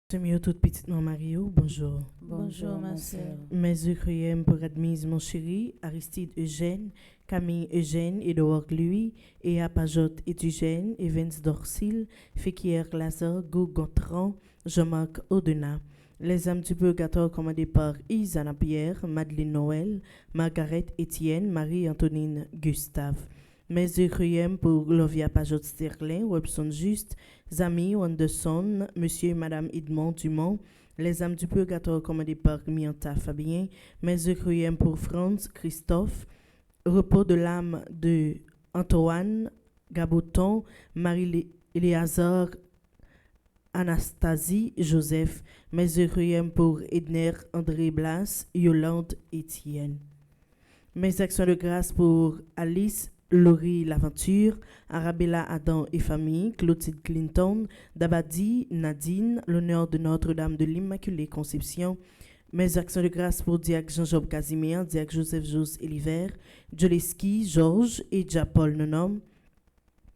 Seigneur, toute petite maman Mario, bonjour. Bonjour, ma sœur. Mes requiem pour Admise, mon chéri, Aristide Eugène, Camille Eugène, Édouard Louis, et Apajot Eugène, Evans Dorsil, Féquier Lazare, Gou Gontran, Jean-Marc Audenat. Les âmes du purgatoire commandées par Isana Pierre, Madeleine Noël, Margaret Étienne, Marie-Antonine Gustave. Mes requiem pour Lovia Pajot Sterling, Robson Juste, Zami Anderson, Monsieur et Madame Edmond Dumont, les âmes du purgatoire commandées par Mianta Fabien, mes requiem pour Franz Christophe, repos de l'âme de Antoine Gaboton, Marie-Léazard, Anastasie Joseph, mes requiem pour Edner André Blas, Yolande Étienne. Mes actions de grâce pour Alice Laurie Laventure, Arabella Adam et famille, Clotilde Clinton, Dabadi Nadine, l'honneur de Notre-Dame de l'Immaculée Conception. Mes actions de grâce pour Diac Jean-Job Casimir, Diac Joseph Jos Eliver, Joleski, Georges et Japol Nonom,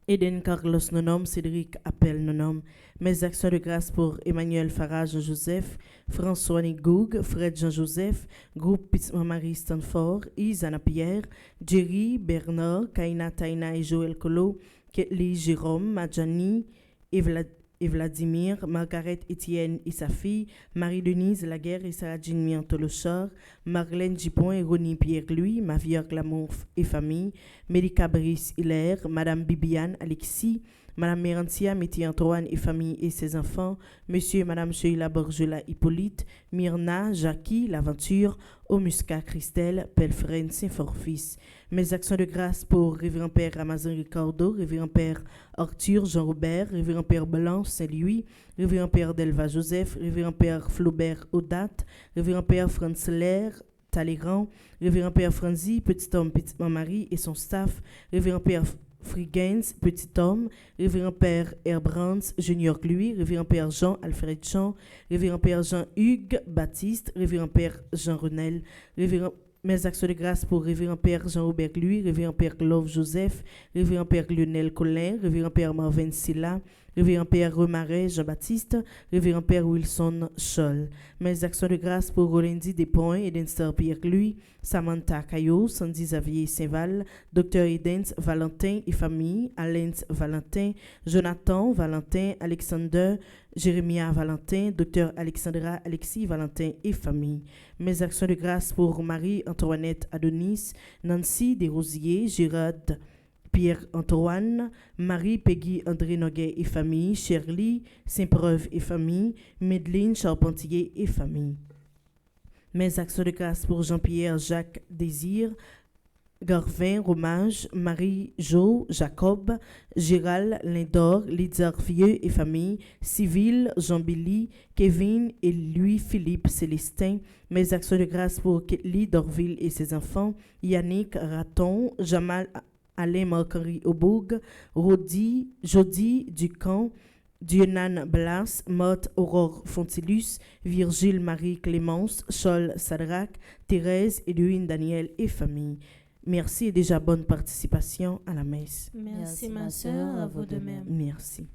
Eden Carlos Nonom, Cédric Appel Nonom. Mes actions de grâce pour Emmanuel Farah Jean-Joseph, François Nigoug, Fred Jean-Joseph, Groupe Pitman Marie Stanford, Isana Pierre, Jerry, Bernard, Kaina Taina et Joël Colo, Ketli Jérôme, Madjani et Vladimir, Margaret Étienne et sa fille, Marie-Denise Laguerre et Sarah Jean Miantolochar, Marlène Dupont et Ronnie Pierre-Louis, Mavia Glamour et famille, Mélika Brice Hilaire, Madame Bibiane Alexis, Madame Mérantia Métier Antoine et famille et ses enfants, Monsieur et Madame Sheila Borgela Hippolyte, Myrna, Jackie, L'Aventure, Omusca Christelle, Pelfren Saint-Forfils. Mes actions de grâce pour Révérend Père Ramazan Ricardo, Révérend Père Arthur Jean-Robert, Révérend Père Blanc Saint-Louis, Révérend Père Delva Joseph, Révérend Père Flaubert Audat, Révérend Père Franz Lair Talleyrand, Révérend Père Franzi, Petit Homme, Petite Marie et son staff, Révérend Père Frigens, Petit Homme, Révérend Père Herbrands, Junior Louis, Révérend Père Jean Alfred Jean, Révérend Père Jean-Hugues Baptiste, Révérend Père Jean Renel, Révérend mes actions de grâce pour Révérend Père Jean-Robert Louis, Révérend Père Love Joseph, Révérend Père Lionel Collin, Révérend Père Marvin Silla, Révérend Père Remaret Jean-Baptiste, Révérend Père Wilson Scholl. Mes actions de grâce pour Rolandi Despoints, Edenster Pierre Louis, Samantha Caillot, Sandy Xavier Saint-Val, Dr Edens Valentin et famille, Alens Valentin, Jonathan Valentin, Alexander, Jérémia Valentin, Dr Alexandra Alexis Valentin et famille. Mes actions de grâce pour Marie-Antoinette Adonis, Nancy Desrosiers, Gérard Pierre-Antoine, Marie-Peggy André Noguet et famille, Shirley Saint-Preuve et famille, Medelyne Charpentier et famille. Mes actions de grâce pour Jean-Pierre Jacques Désir, Garvin Romage, Marie-Jo Jacob, Gérald Lindor, Lydia Vieux et famille, Civil, Jean-Billy, Kevin et Louis-Philippe Célestin. Mes actions de grâce pour Ketli Dorville et ses enfants, Yannick Raton, Jamal Alain Marc-Henri Aubourg, Jody Ducamp, Dionan Blas, Motte Aurore Fontilus, Virgile Marie-Clémence, Chol Sadrac, Thérèse, Edwin Daniel et famille. Merci et déjà bonne participation à la messe. Merci ma sœur, à vous de même. Merci.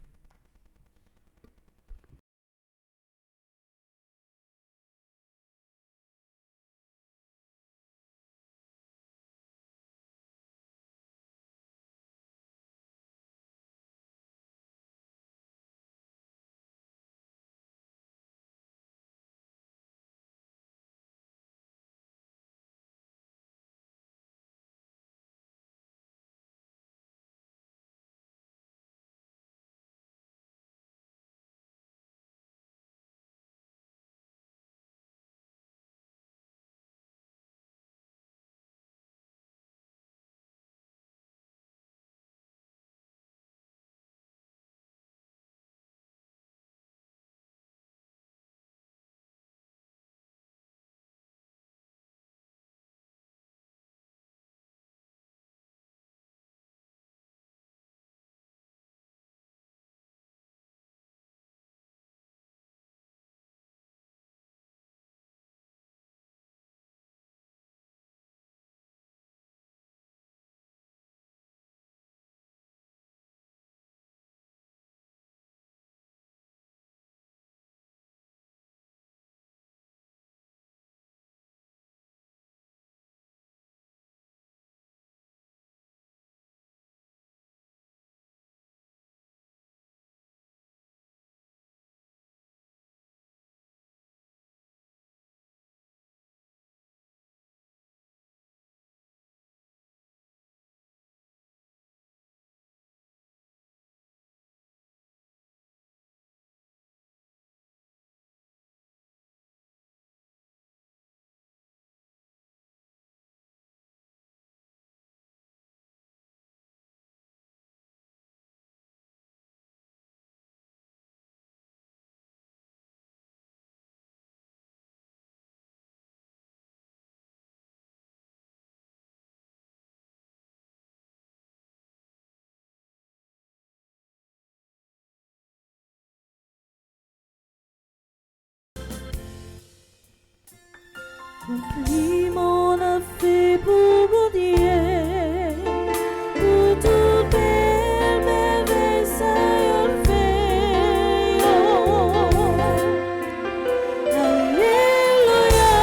Compliment a fait pour mon Dieu, pour toute belle merveille ça y fait. Alléluia,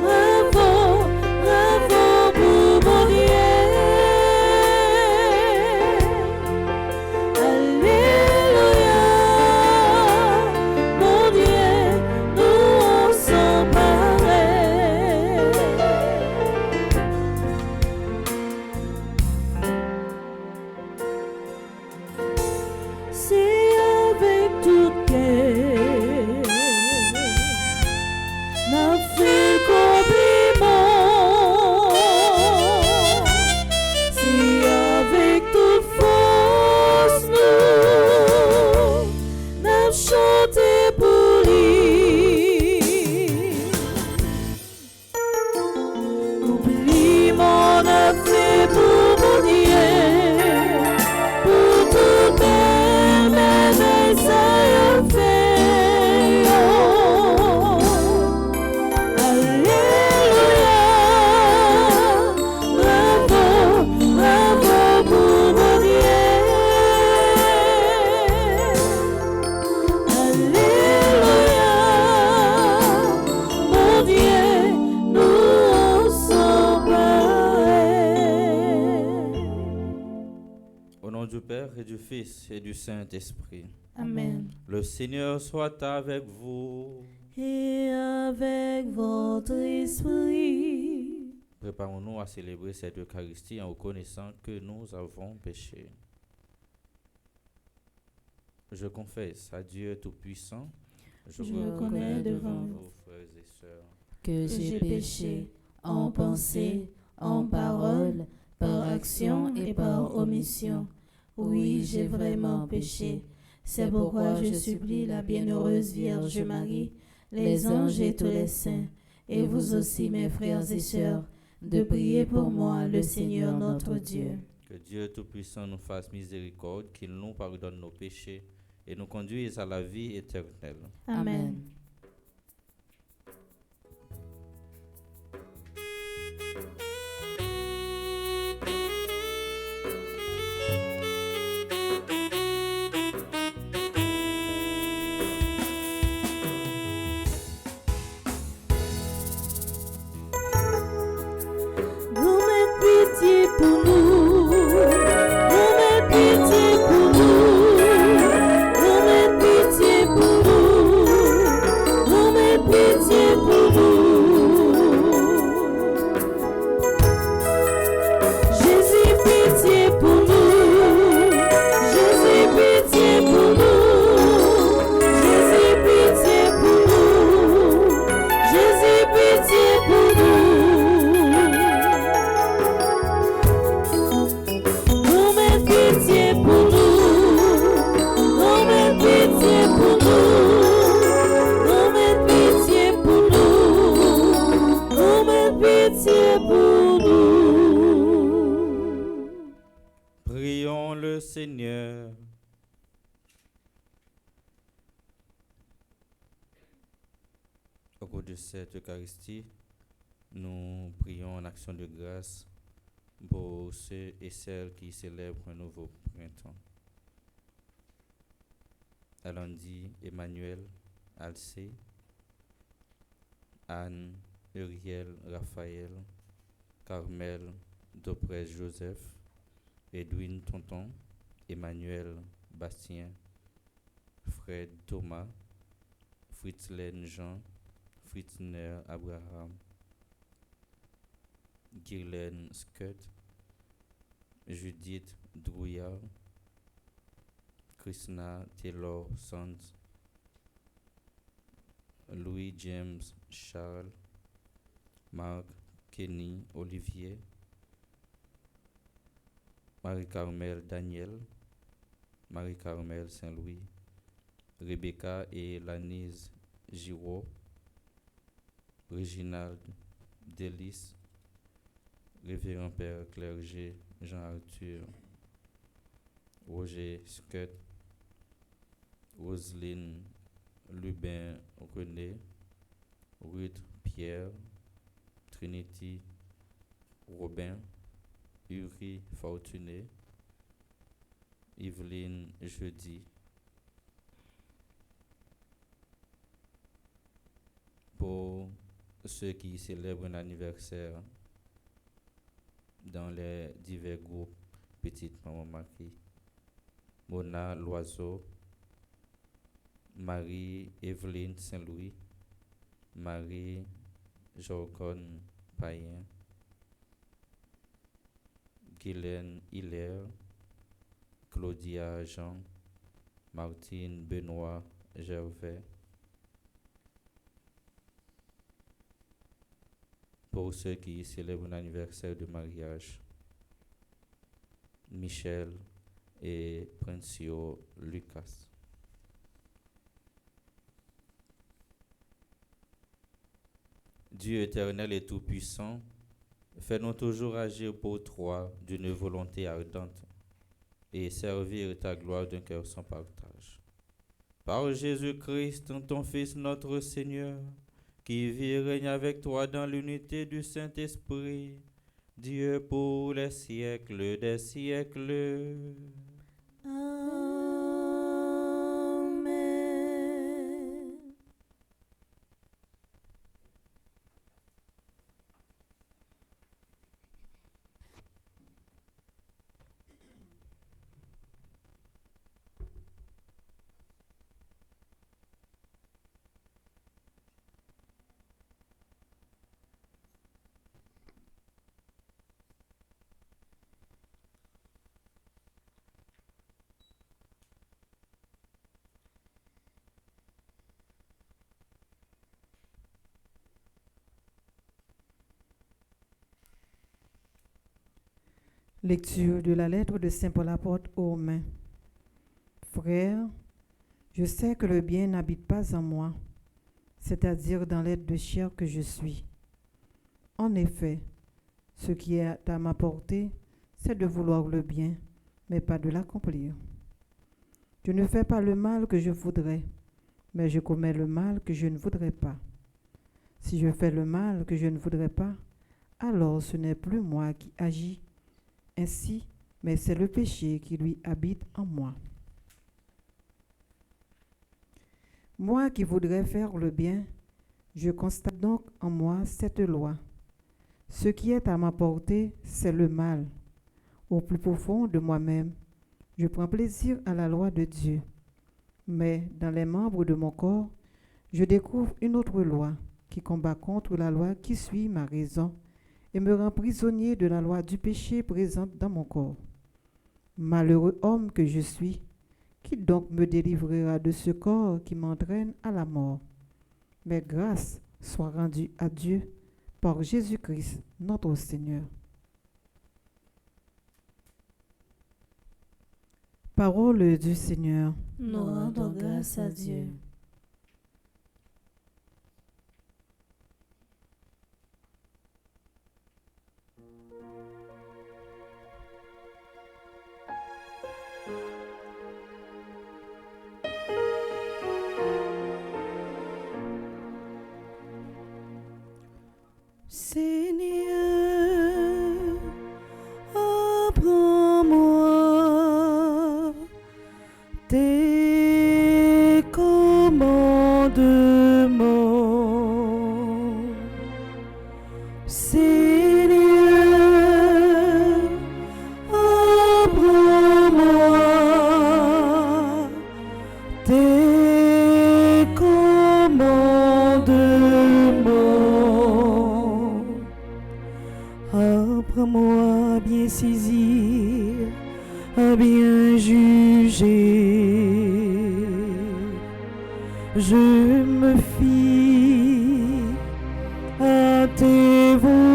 bravo, bravo pour mon Dieu. Alléluia, mon Dieu, nous sommes pareils. C'est avec tout cœur, n'a fait compliment. C'est avec toute force nous, n'a chanté pour lui. Compliment n'a fait pour mon Dieu, pour toute belle merveille ça y fait. Alléluia, bravo, bravo pour mon Dieu. Alléluia, mon Dieu, nous sommes pareils. Au nom du Père et du Fils et du Saint-Esprit. Amen. Le Seigneur soit avec vous. Et avec votre esprit. Préparons-nous à célébrer cette Eucharistie en reconnaissant que nous avons péché. Je confesse à Dieu Tout-Puissant, Je reconnais devant vous, frères et sœurs, que j'ai péché en pensée, en parole, par action et par omission. Oui, j'ai vraiment péché. C'est pourquoi je supplie la bienheureuse Vierge Marie, les anges et tous les saints, et vous aussi mes frères et sœurs, de prier pour moi le Seigneur notre Dieu. que Dieu Tout-Puissant nous fasse miséricorde, qu'il nous pardonne nos péchés et nous conduise à la vie éternelle. Amen. Vous mettez pitié pour nous, vous mettez pitié pour nous, vous mettez pitié pour nous, vous mettez pitié pour nous. Jésus, pitié pour nous, Jésus, pitié pour nous, Jésus, pitié pour nous, Jésus, pitié pour nous. Vous mettez pitié pour nous, vous mettez pitié pour nous, vous mettez pitié pour nous, vous mettez pitié pour nous. Prions le Seigneur. Au cours de cette Eucharistie, nous prions en action de grâce pour ceux et celles qui célèbrent un nouveau printemps. Alandi, Emmanuel, Alcé, Anne, Uriel, Raphaël, Carmel, Dobrez Joseph, Edwin Tonton, Emmanuel, Bastien, Fred Thomas, Fritzlen Jean, Fritzner Abraham, Guylaine Scott, Judith Drouillard, Krishna Taylor Sands, Louis James Charles, Marc Kenny Olivier, Marie-Carmel Daniel, Marie-Carmel Saint-Louis, Rebecca et Lanise Giraud, Réginald Delis, Révérend Père Clergé Jean-Arthur, Roger Scott, Roselyne Lubin René, Ruth, Pierre, Trinity, Robin, Uri, Fortuné, Yveline, Jeudi. Pour ceux qui célèbrent un anniversaire dans les divers groupes, Petite Maman Marie, Mona Loiseau, Marie-Evelyne Saint-Louis, Marie Jorcon Payen, Guylaine Hilaire, Claudia Jean, Martine Benoît Gervais. Pour ceux qui célèbrent un anniversaire de mariage, Michel et Princio Lucas. Dieu éternel et tout-puissant, fais-nous toujours agir pour toi d'une volonté ardente et servir ta gloire d'un cœur sans partage. Par Jésus-Christ, ton Fils notre Seigneur, qui vit et règne avec toi dans l'unité du Saint-Esprit, Dieu pour les siècles des siècles. Amen. Lecture de la lettre de Saint Paul apôtre aux Romains. Frères, je sais que le bien n'habite pas en moi, c'est-à-dire dans l'être de chair que je suis. En effet, ce qui est à ma portée, c'est de vouloir le bien, mais pas de l'accomplir. Je ne fais pas le mal que je voudrais, mais je commets le mal que je ne voudrais pas. Si je fais le mal que je ne voudrais pas, alors ce n'est plus moi qui agis ainsi, mais c'est le péché qui lui habite en moi. Moi qui voudrais faire le bien, je constate donc en moi cette loi. Ce qui est à ma portée, c'est le mal. Au plus profond de moi-même, je prends plaisir à la loi de Dieu. Mais dans les membres de mon corps, je découvre une autre loi qui combat contre la loi qui suit ma raison et me rend prisonnier de la loi du péché présente dans mon corps. Malheureux homme que je suis, qui donc me délivrera de ce corps qui m'entraîne à la mort? Mais grâce soit rendue à Dieu par Jésus-Christ, notre Seigneur. Parole du Seigneur. Nous rendons grâce à Dieu. Seigneur, apprends-moi tes commandements. Seigneur, apprends-moi tes commandements. Apprends-moi à bien saisir, à bien juger. Je me fie à tes volontés.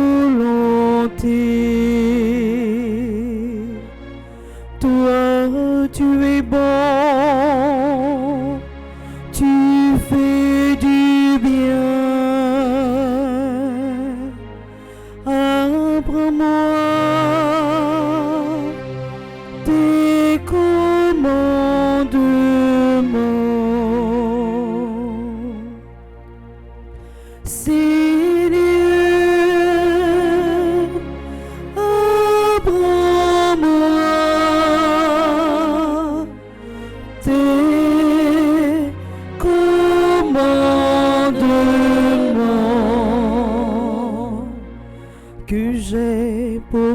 Toi, tu es bon, tu fais du bien. Apprends-moi tes commandements.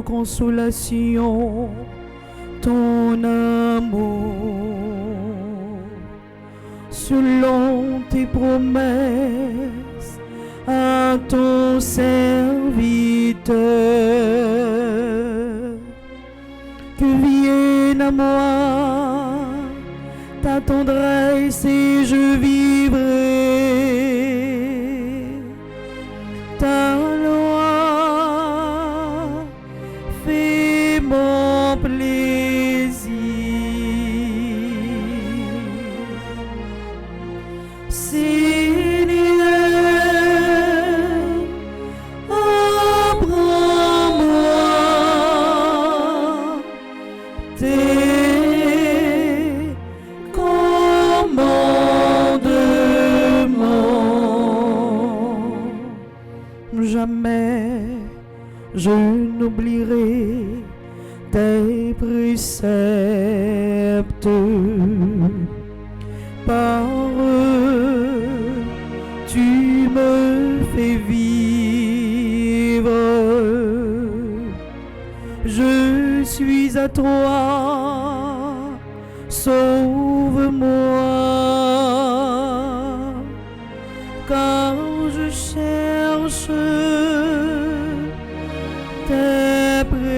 consolation, ton amour, selon tes promesses à ton serviteur. Que vienne à moi ta tendresse et je vivrai. Ta loi fait mon plaisir. Seigneur, apprends-moi tes commandements. Jamais je n'oublierai tes préceptes. Par eux, tu me fais vivre. Je suis à toi, sauve-moi, car je cherche tes préceptes.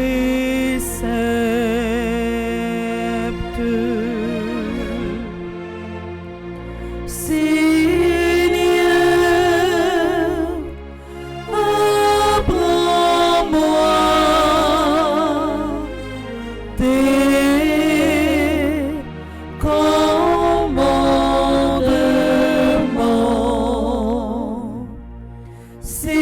Seigneur, apprends-moi tes commandements. Seigneur,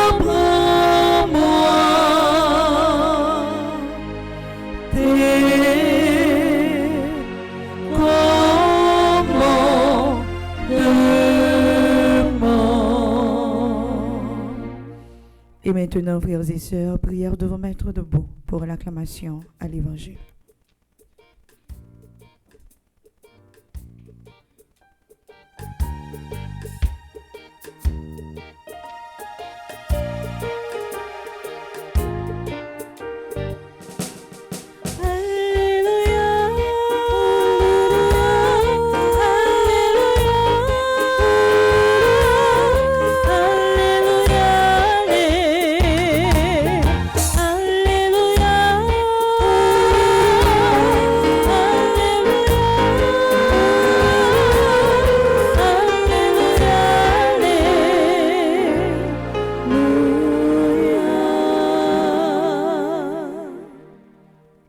apprends-moi tes commandements. Et maintenant, frères et sœurs, prière de vous mettre debout pour l'acclamation à l'Évangile.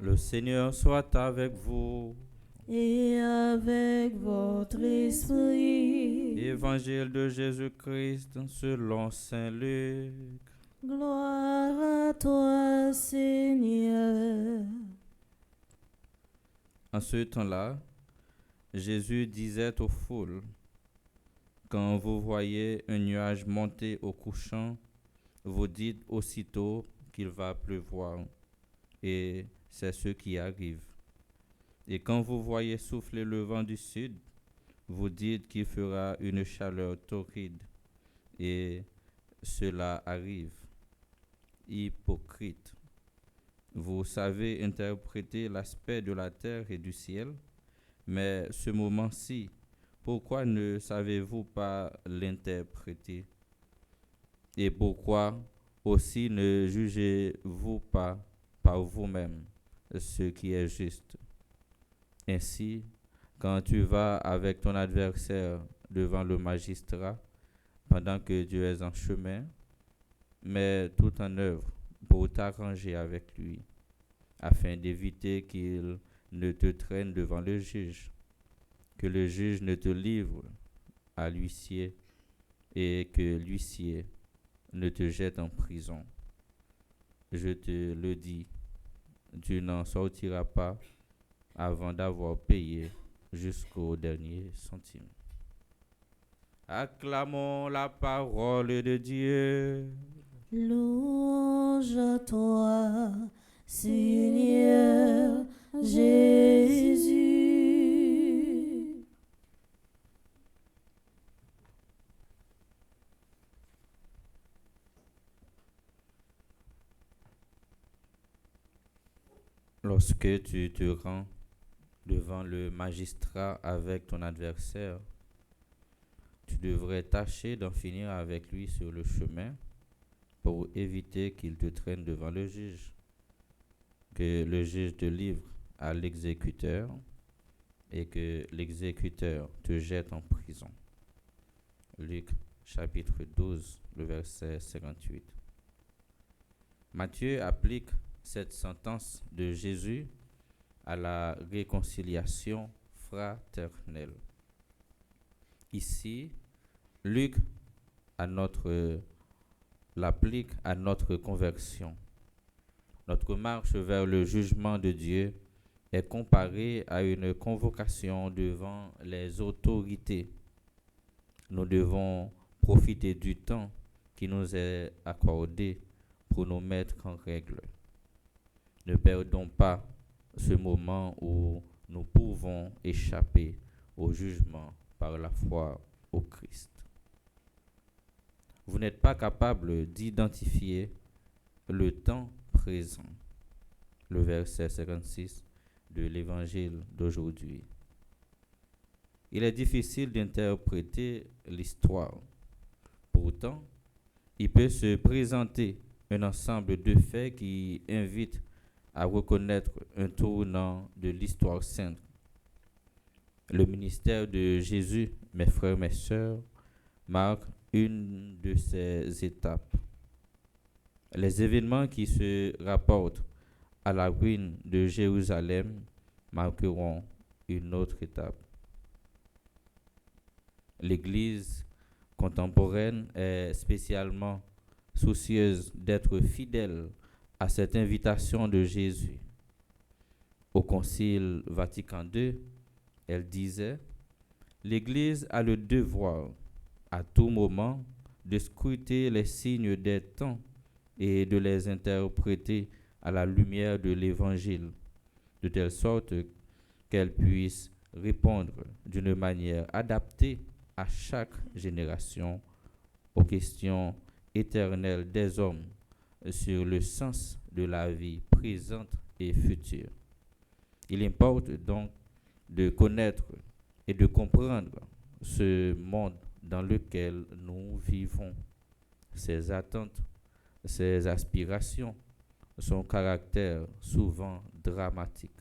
Le Seigneur soit avec vous. Et avec votre esprit. Évangile de Jésus-Christ selon Saint Luc. Gloire à toi, Seigneur. En ce temps-là, Jésus disait aux foules, quand vous voyez un nuage monter au couchant, vous dites aussitôt qu'il va pleuvoir, et c'est ce qui arrive. Et quand vous voyez souffler le vent du sud, vous dites qu'il fera une chaleur torride, et cela arrive. Hypocrite, vous savez interpréter l'aspect de la terre et du ciel, mais ce moment-ci, pourquoi ne savez-vous pas l'interpréter? Et pourquoi aussi ne jugez-vous pas par vous-même ce qui est juste? Ainsi, quand tu vas avec ton adversaire devant le magistrat, pendant que tu es en chemin, mets tout en œuvre pour t'arranger avec lui, afin d'éviter qu'il ne te traîne devant le juge, que le juge ne te livre à l'huissier et que l'huissier ne te jette en prison. Je te le dis, tu n'en sortiras pas avant d'avoir payé jusqu'au dernier centime. Acclamons la parole de Dieu. Louange à toi, Seigneur Jésus. Lorsque tu te rends devant le magistrat avec ton adversaire, tu devrais tâcher d'en finir avec lui sur le chemin pour éviter qu'il te traîne devant le juge, que le juge te livre à l'exécuteur et que l'exécuteur te jette en prison. Luc chapitre 12, le verset 58. Matthieu applique cette sentence de Jésus à la réconciliation fraternelle. Ici, Luc l'applique à notre conversion. Notre marche vers le jugement de Dieu est comparée à une convocation devant les autorités. Nous devons profiter du temps qui nous est accordé pour nous mettre en règle. Ne perdons pas ce moment où nous pouvons échapper au jugement par la foi au Christ. Vous n'êtes pas capable d'identifier le temps présent. Le verset 56 de l'évangile d'aujourd'hui. Il est difficile d'interpréter l'histoire. Pourtant, il peut se présenter un ensemble de faits qui invitent à reconnaître un tournant de l'histoire sainte. Le ministère de Jésus, mes frères, mes sœurs, marque une de ces étapes. Les événements qui se rapportent à la ruine de Jérusalem marqueront une autre étape. L'Église contemporaine est spécialement soucieuse d'être fidèle à cette invitation de Jésus. Au Concile Vatican II, elle disait « L'Église a le devoir, à tout moment, de scruter les signes des temps et de les interpréter à la lumière de l'Évangile, de telle sorte qu'elle puisse répondre d'une manière adaptée à chaque génération aux questions éternelles des hommes sur le sens de la vie présente et future. Il importe donc de connaître et de comprendre ce monde dans lequel nous vivons, ses attentes, ses aspirations, son caractère souvent dramatique.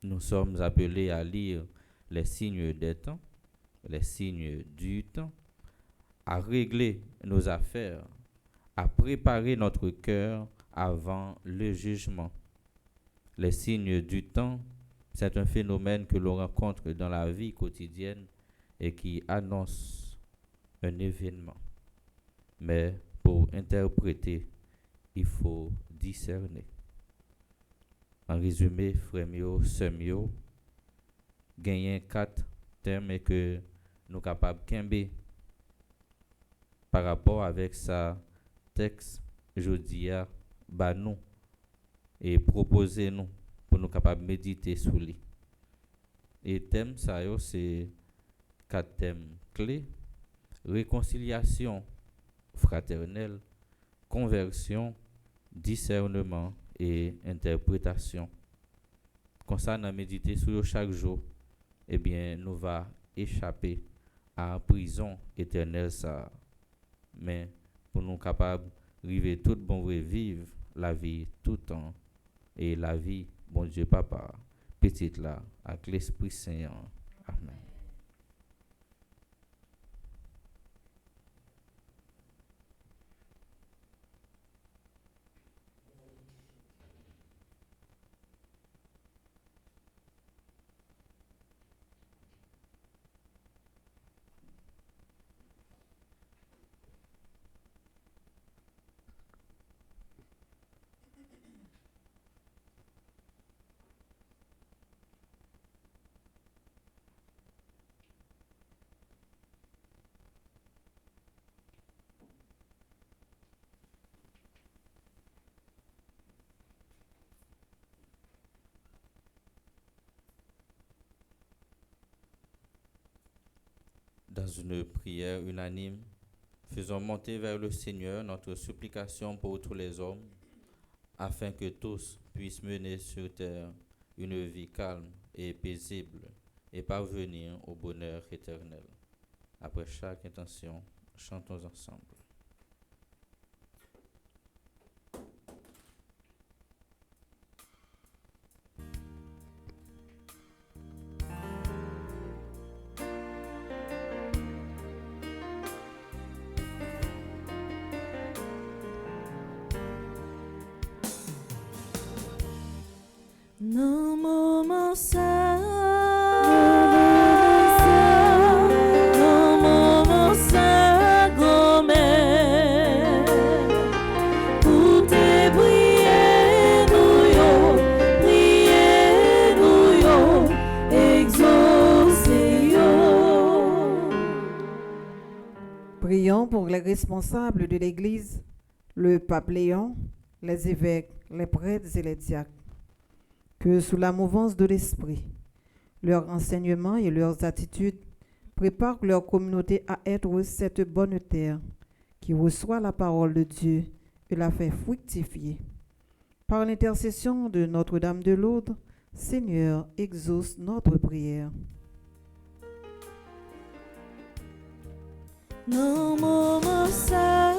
Nous sommes appelés à lire les signes des temps, les signes du temps, à régler nos affaires, à préparer notre cœur avant le jugement. Les signes du temps, c'est un phénomène que l'on rencontre dans la vie quotidienne et qui annonce un événement. Mais pour interpréter, il faut discerner. En résumé, frère mio, sœur mio, gagner 4 thèmes que nous sommes capables de kembe par rapport avec sa texte jodia ba nous et proposer nous pour nous capables de méditer sur lui. Et thème ça yo c'est 4 thèmes clés: réconciliation fraternelle, conversion, discernement et interprétation. Comme ça, nous méditer sur chaque jour, eh bien, nous va échapper à la prison éternelle ça. Mais pour nous capables de vivre tout bon vrai vivre la vie tout le temps et la vie bon Dieu papa petite là avec l'Esprit Saint. Amen. Dans une prière unanime, faisons monter vers le Seigneur notre supplication pour tous les hommes, afin que tous puissent mener sur terre une vie calme et paisible et parvenir au bonheur éternel. Après chaque intention, chantons ensemble. Non, moment ça, gomme, pour te prier, nous yo, exaucer yo. Prions pour les responsables de l'Église, le pape Léon, les évêques, les prêtres et les diacres, que sous la mouvance de l'Esprit, leurs enseignements et leurs attitudes préparent leur communauté à être cette bonne terre qui reçoit la parole de Dieu et la fait fructifier. Par l'intercession de Notre-Dame de Lourdes, Seigneur, exauce notre prière. Non, moment ça,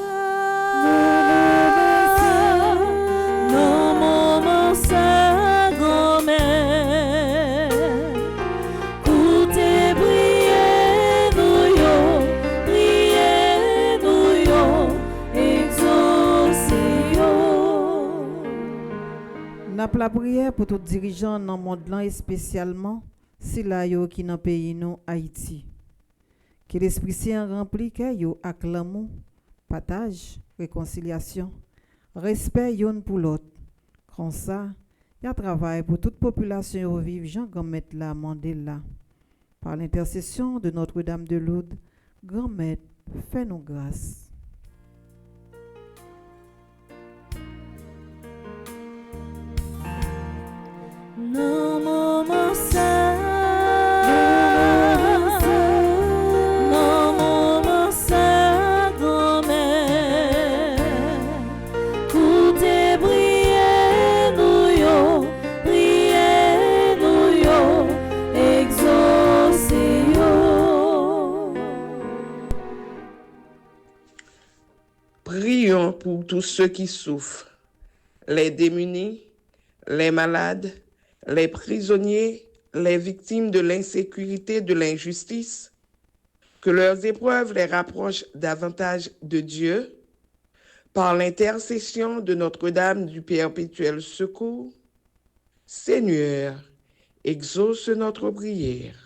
gomme, pour te prier, nous yo, exaucer yo. N'a la prière pour tous dirigeants dans le monde là et spécialement si là yo qui dans pays nous Haïti. Que l'Esprit Saint remplit que yo ak l'amour, partage, réconciliation, respect yon pour l'autre. Comme ça, y a travail pour toute population yo vive Jean Grand-Maître la Mandela. Par l'intercession de Notre-Dame de Lourdes, Grand-Maître, fais-nous grâce. Non, moment ça, gomme, pour te prier, nous yo, exaucer yo. Prions pour tous ceux qui souffrent, les démunis, les malades, les prisonniers, les victimes de l'insécurité, de l'injustice, que leurs épreuves les rapprochent davantage de Dieu, par l'intercession de Notre-Dame du Perpétuel Secours. Seigneur, exauce notre prière.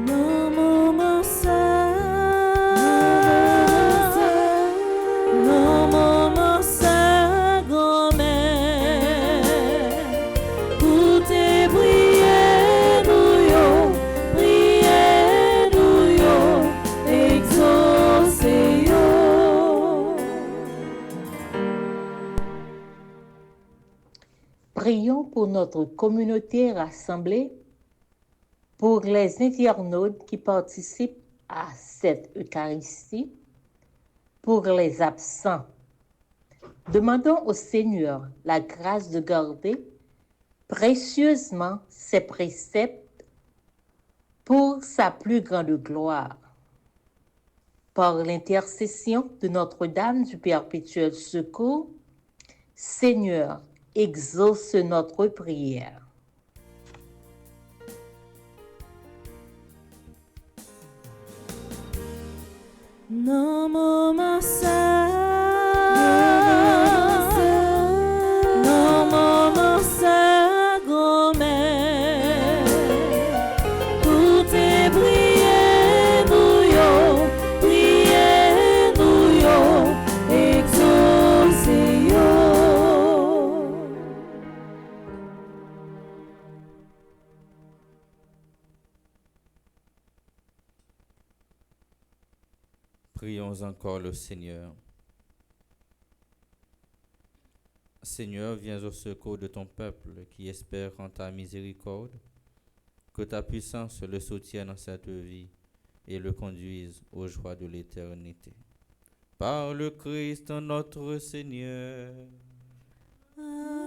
Non, moment ça, gomme, pour te prier, nous yo, exaucer yo. Prions pour notre communauté rassemblée, pour les internautes qui participent à cette Eucharistie, pour les absents. Demandons au Seigneur la grâce de garder précieusement ses préceptes pour sa plus grande gloire. Par l'intercession de Notre-Dame du Perpétuel Secours, Seigneur, exauce notre prière. Non, moment ça, gomme, pour te prier, nous yo, exaucer yo. Prions encore le Seigneur. Seigneur, viens au secours de ton peuple qui espère en ta miséricorde. Que ta puissance le soutienne dans cette vie et le conduise aux joies de l'éternité. Par le Christ notre Seigneur. Amen.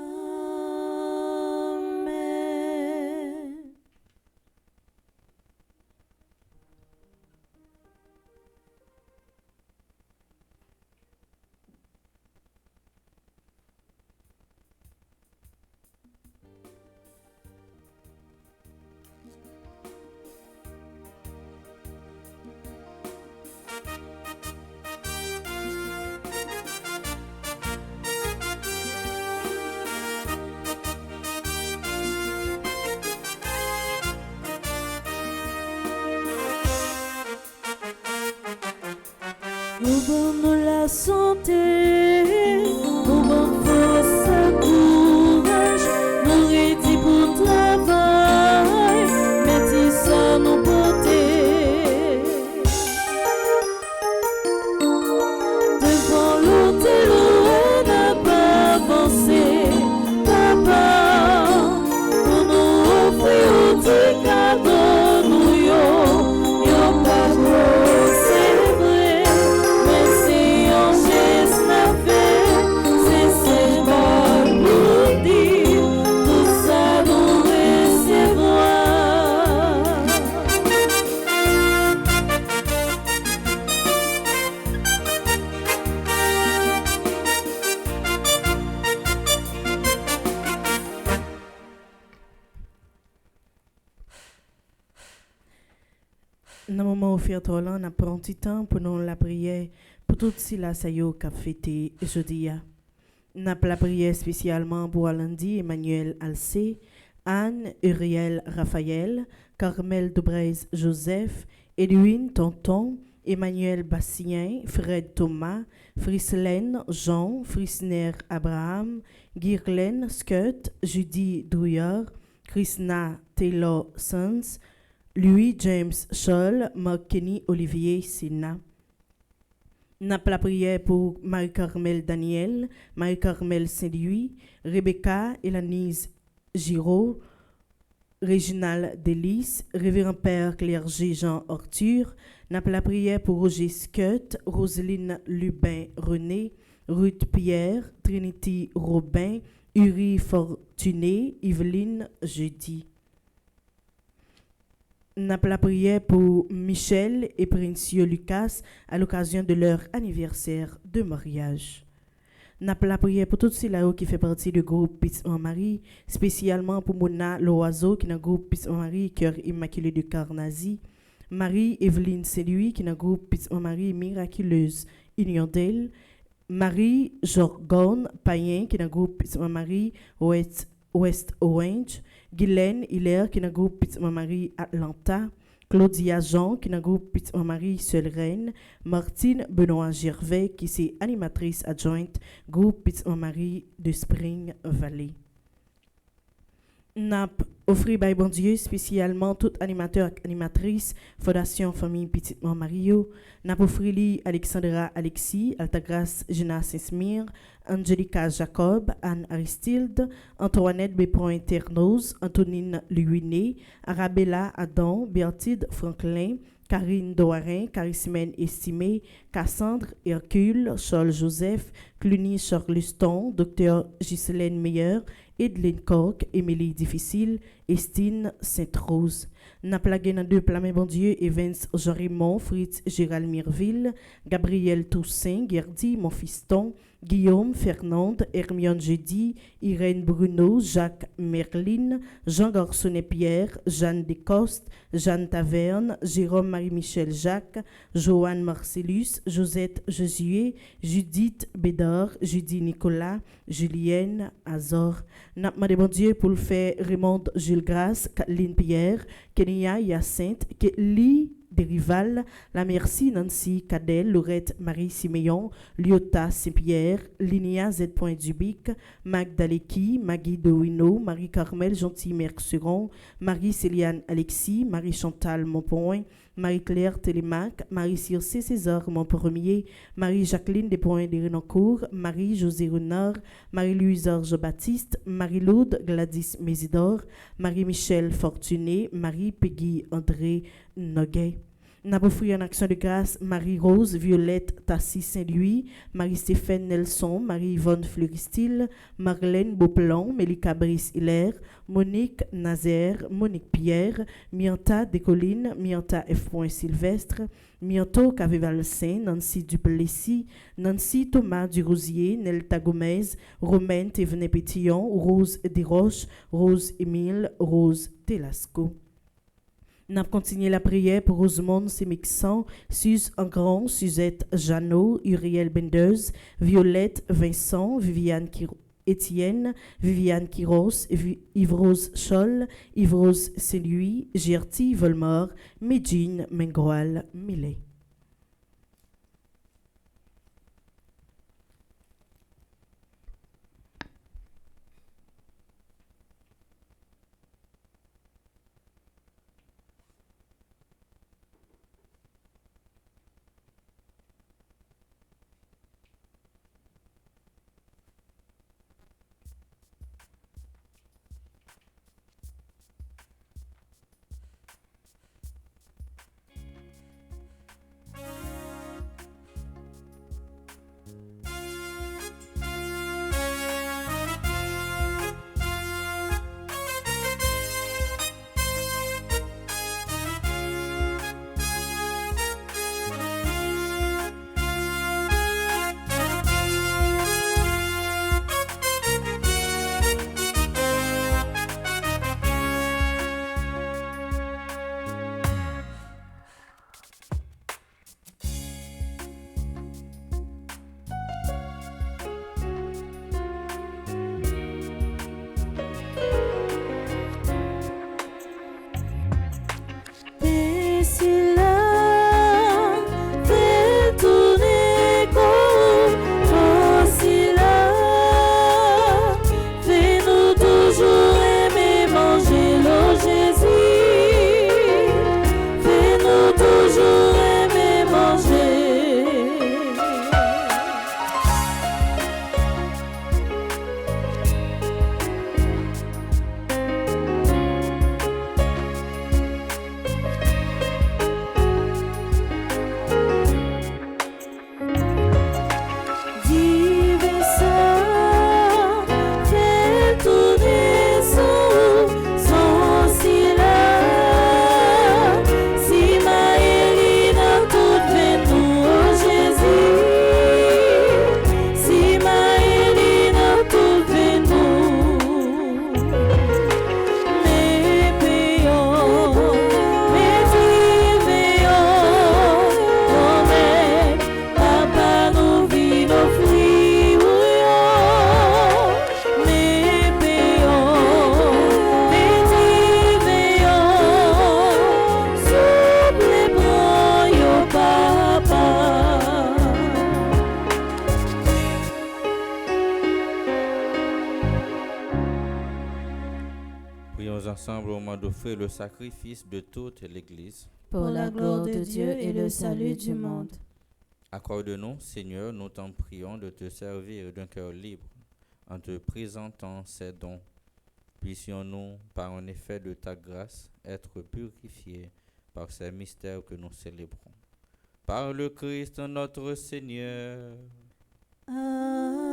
Ouvre-nous la santé, ouvre force, courage, nous rédit pour travail, métissons nos beautés. Devant l'autre et l'eau n'a pas avancé, papa, pour nous offrir des cadeaux, nous yo pas gros, c'est vrai. C'est un geste à faire, c'est symbole pour dire tout ça nous recevra. Dans le moment où faire là, on a pris un petit temps pour nous la prière pour tout si la sayo qu'a fêté jeudi. On a la prière spécialement pour Alandi, Emmanuel Alcé, Anne, Uriel, Raphaël, Carmel Dobrez, Joseph, Edwin, Tonton, Emmanuel Bastien, Fred Thomas, Frislaine, Jean, Frisner, Abraham, Guirlaine, Scott, Judy Douillard, Krishna Taylor Sons, Louis James Scholl, Mark Kenny Olivier Sina. N'a la prière pour Marie-Carmel Daniel, Marie-Carmel Saint-Louis, Rebecca Elanise Giraud, Réginald Delis, Révérend Père Clergé Jean Arthur. N'a la prière pour Roger Scott, Roselyne Lubin René, Ruth Pierre, Trinity Robin, Uri Fortuné, Yveline Jeudi. N'a la prière pour Michel et Princio Lucas à l'occasion de leur anniversaire de mariage. N'a la prière pour toutes celles qui fait partie du groupe Petite Marie, spécialement pour Mona Loiseau qui est dans le groupe Petite Marie Cœur Immaculé de Carnasie, Marie Evelyne Saint-Louis qui est dans le groupe Petite Marie Miraculeuse Union d'elle, Marie Jorgon Payen qui est dans le groupe Petite Marie West Orange, Guylaine Hilaire qui est dans le groupe Petite Marie Atlanta, Claudia Jean qui est dans le groupe Petite Marie Seule Reine, Martine Benoît Gervais qui est animatrice adjointe groupe Petite Marie de Spring Valley. N'a offert by bon Dieu spécialement tout animateur et animatrice Fondation Famille Petite Mario. N'a offert li Alexandra Alexis, Altagrace Gina Saint-Smir, Angelica Jacob, Anne Aristide, Antoinette Bépron Ternos, Antonine Luiné, Arabella Adam, Bertide Franklin, Karine Doharin, Carissimène Estimé, Cassandre Hercule, Charles Joseph, Cluny Charleston, Dr Ghislaine Meyer, Edlyn Cork, Émilie Difficile, Estine Sainte-Rose. N'a plagué dans deux plats, bon Dieu, Evans Jean-Raymond, Fritz Gérald Mirville, Gabriel Toussaint, Gerdy Monfiston, Guillaume Fernande, Hermione Jeudi, Irène Bruno, Jacques Merlin, Jean Garçonnet-Pierre, Jeanne Descostes, Jeanne Taverne, Jérôme Marie-Michel Jacques, Joanne Marcellus, Josette Josué, Judith Bédard, Judy Nicolas, Julienne Azor. N'a demandé bon Dieu pour le faire Raymond Jules Grasse, Kathleen Pierre, Kenya Hyacinthe, Kelly Derival, La Merci Nancy Cadel, Laurette Marie Siméon, Lyota Saint-Pierre, Linia Z. Dubic, Magdaleki, Maggie Douino, Marie-Carmel Gentil Merceron, Marie-Céliane Alexis, Marie-Chantal Monpoint, Marie-Claire Télémac, Marie-Circé César Montpremier, Marie-Jacqueline Despoints de Renoncourt, Marie-José Renard, Marie-Louise Orge Baptiste, Marie-Laude Gladys Mésidor, Marie-Michel Fortuné, Marie-Peggy André Noguet. N'a offert en action de grâce Marie-Rose, Violette Tassi Saint-Louis, Marie-Stéphane Nelson, Marie-Yvonne Fleuristil, Marlène Beauplan, Mélika Brice-Hilaire, Monique Nazaire, Monique Pierre, Mianta Descollines, Mianta F. Sylvestre, Mianto Caveval-Saint, Nancy Duplessis, Nancy Thomas Durosier, Nelta Gomez, Romaine Thévenet-Pétillon, Rose Desroches, Rose Émile, Rose Telasco. N'a continué la prière pour Rosemonde Sémixan, Suze Engrand, Suzette Jeannot, Uriel Bendeuse, Violette Vincent, Viviane Étienne, Viviane Quiros, Yves-Rose Scholl, Yves-Rose Saint-Louis, Gertie Volmore, Medjine Mengroal Millet. Ensemble au moment d'offrir le sacrifice de toute l'Église. Pour la gloire de Dieu et le salut du monde. Accorde-nous, Seigneur, nous t'en prions de te servir d'un cœur libre en te présentant ces dons. Puissions-nous, par un effet de ta grâce, être purifiés par ces mystères que nous célébrons. Par le Christ notre Seigneur. Amen.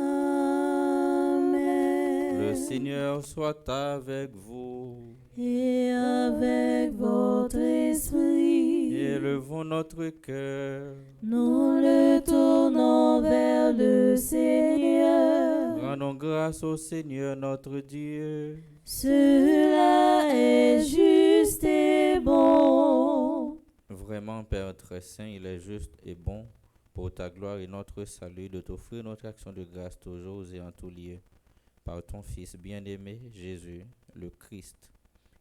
Le Seigneur soit avec vous. Et avec votre esprit. Élevons notre cœur. Nous le tournons vers le Seigneur. Rendons grâce au Seigneur notre Dieu. Cela est juste et bon. Vraiment, Père très saint, il est juste et bon pour ta gloire et notre salut de t'offrir notre action de grâce toujours et en tout lieu. Par ton Fils bien-aimé, Jésus, le Christ.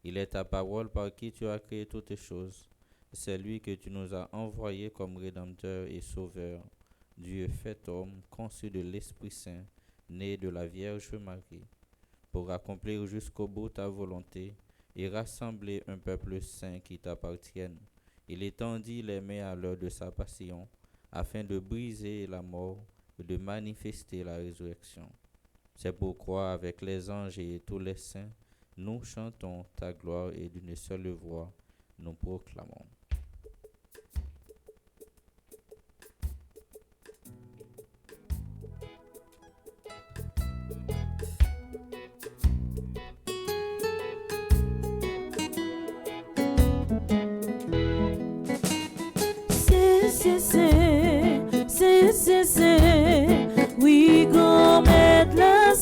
Il est ta parole par qui tu as créé toutes choses. C'est lui que tu nous as envoyé comme Rédempteur et Sauveur. Dieu fait homme, conçu de l'Esprit Saint, né de la Vierge Marie, pour accomplir jusqu'au bout ta volonté et rassembler un peuple saint qui t'appartienne. Il étendit les mains à l'heure de sa passion, afin de briser la mort et de manifester la résurrection. C'est pourquoi, avec les anges et tous les saints, nous chantons ta gloire et d'une seule voix, nous proclamons. Oui, gon mettre la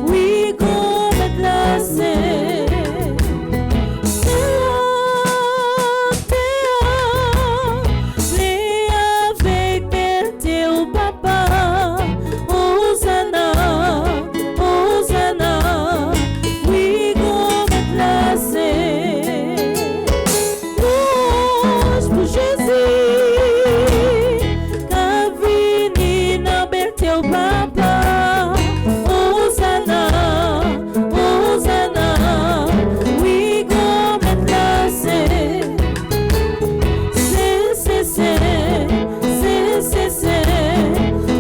oui, gon mettre la avec belle au papa. Hosanna, Hosanna, oui, gon mettre la louange pour Jésus, qu'a vini dans belle au papa. Hosanna, Hosanna, oui, gon mettre la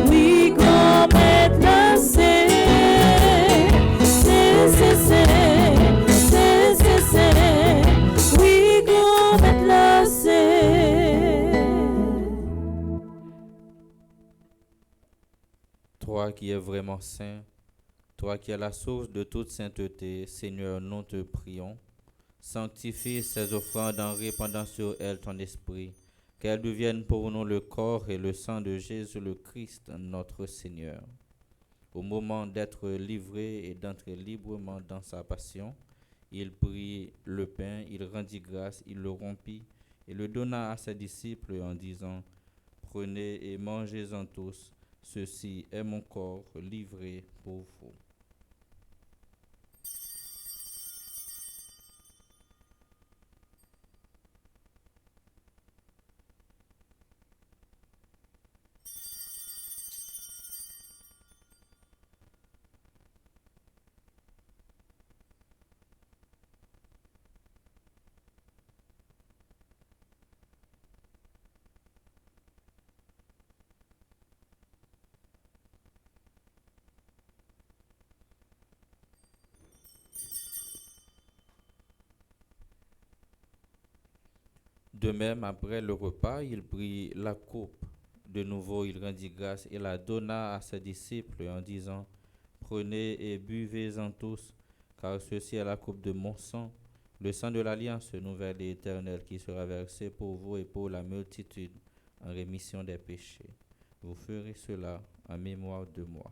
oui, gon mettre la oui, gon mettre la Toi qui es vraiment saint, toi qui es la source de toute sainteté, Seigneur, nous te prions. Sanctifie ces offrandes en répandant sur elles ton esprit, qu'elles deviennent pour nous le corps et le sang de Jésus le Christ, notre Seigneur. Au moment d'être livré et d'entrer librement dans sa passion, il prit le pain, il rendit grâce, il le rompit et le donna à ses disciples en disant : Prenez et mangez-en tous, ceci est mon corps livré pour vous. De même, après le repas, il prit la coupe. De nouveau, il rendit grâce et la donna à ses disciples en disant : Prenez et buvez-en tous, car ceci est la coupe de mon sang, le sang de l'alliance nouvelle et éternelle qui sera versé pour vous et pour la multitude en rémission des péchés. Vous ferez cela en mémoire de moi.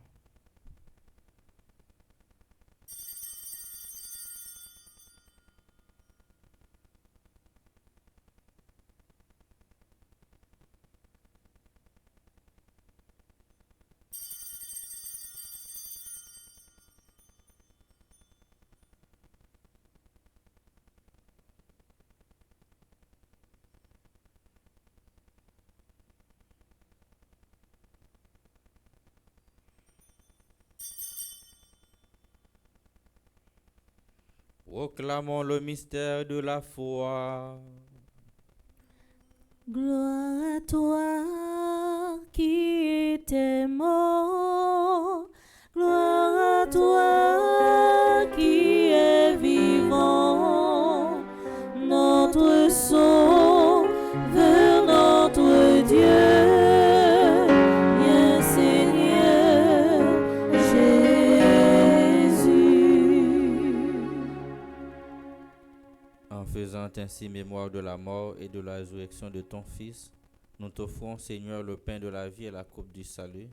Proclamons le mystère de la foi. Gloire à toi qui étais mort, gloire à toi qui es vivant, notre Sauveur, notre Dieu, bien Seigneur Jésus. En faisant ainsi mémoire de la mort et de la résurrection de ton Fils, nous t'offrons, Seigneur, le pain de la vie et la coupe du salut,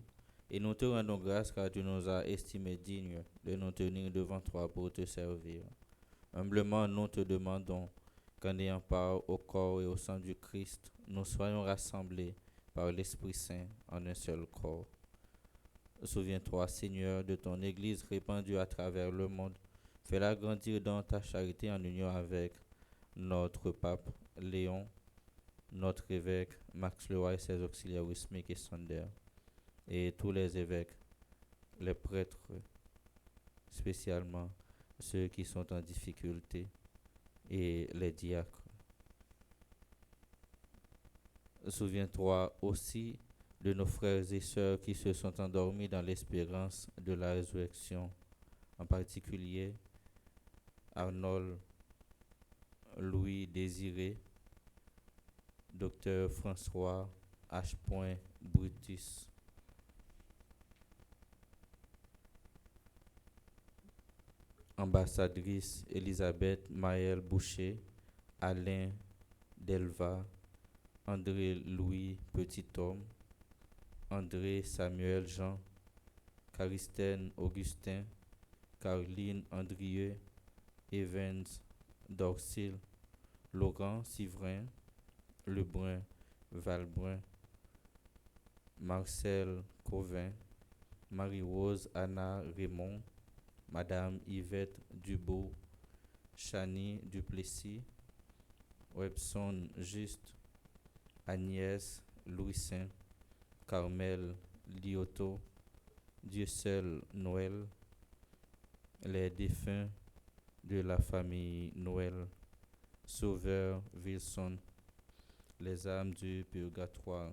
et nous te rendons grâce car tu nous as estimés dignes de nous tenir devant toi pour te servir. Humblement, nous te demandons qu'en ayant part au corps et au sang du Christ, nous soyons rassemblés par l'Esprit Saint en un seul corps. Souviens-toi, Seigneur, de ton Église répandue à travers le monde. Fais-la grandir dans ta charité en union avec notre pape Léon, notre évêque Max Leroy et ses auxiliaires Wismick et Sander, et tous les évêques, les prêtres, spécialement ceux qui sont en difficulté, et les diacres. Souviens-toi aussi de nos frères et sœurs qui se sont endormis dans l'espérance de la résurrection, en particulier Arnold Louis Désiré, Dr François H. Brutus, ambassadrice Elisabeth Maël Boucher, Alain Delva, André-Louis Petit-Homme, André Samuel Jean, Caristène Augustin, Caroline Andrieux, Evans Dorsil, Laurent Sivrin, Lebrun Valbrun, Marcel Covin, Marie-Rose Anna Raymond, Madame Yvette Dubois, Chani Duplessis, Webson Juste, Agnès Louisin, Carmel Lioto, Dieu seul Noël, les défunts de la famille Noël, Sauveur Wilson, les âmes du purgatoire,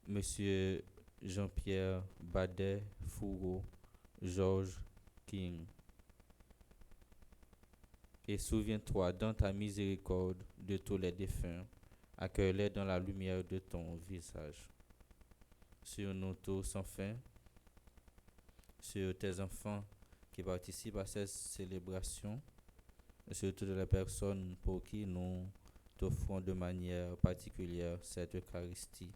Monsieur Jean-Pierre Badet Fourreau, Georges King. Et souviens-toi dans ta miséricorde de tous les défunts, accueille-les dans la lumière de ton visage. Sur nous tous sans fin, sur tes enfants qui participent à cette célébration, et sur toutes les personnes pour qui nous t'offrons de manière particulière cette Eucharistie.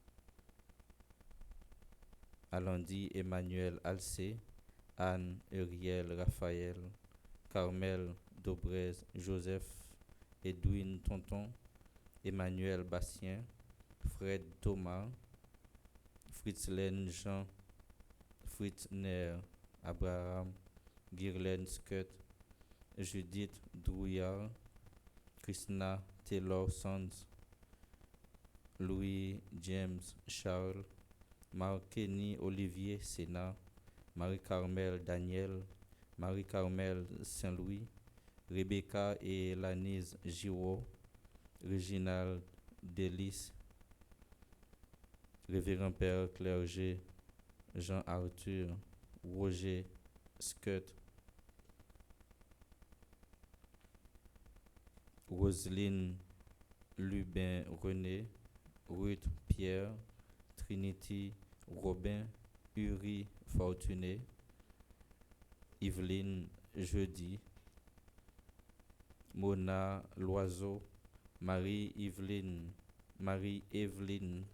Alandi Emmanuel Alcé, Anne Uriel Raphaël, Carmel Dobrez Joseph, Edwin Tonton, Emmanuel Bastien, Fred Thomas, Fritzlen Jean, Fritzner Abraham, Guylaine Scott, Judith Drouillard, Krishna Taylor Sands, Louis James Charles, Marc-Kenny Olivier Sénat, Marie-Carmel Daniel, Marie-Carmel Saint-Louis, Rebecca et Lanise Giraud, Réginald Delis, Révérend Père Clergé, Jean-Arthur, Roger Scott, Roselyne Lubin René, Ruth Pierre, Trinity Robin, Uri Fortuné, Yveline Jeudi, Mona Loiseau, Marie-Evelyne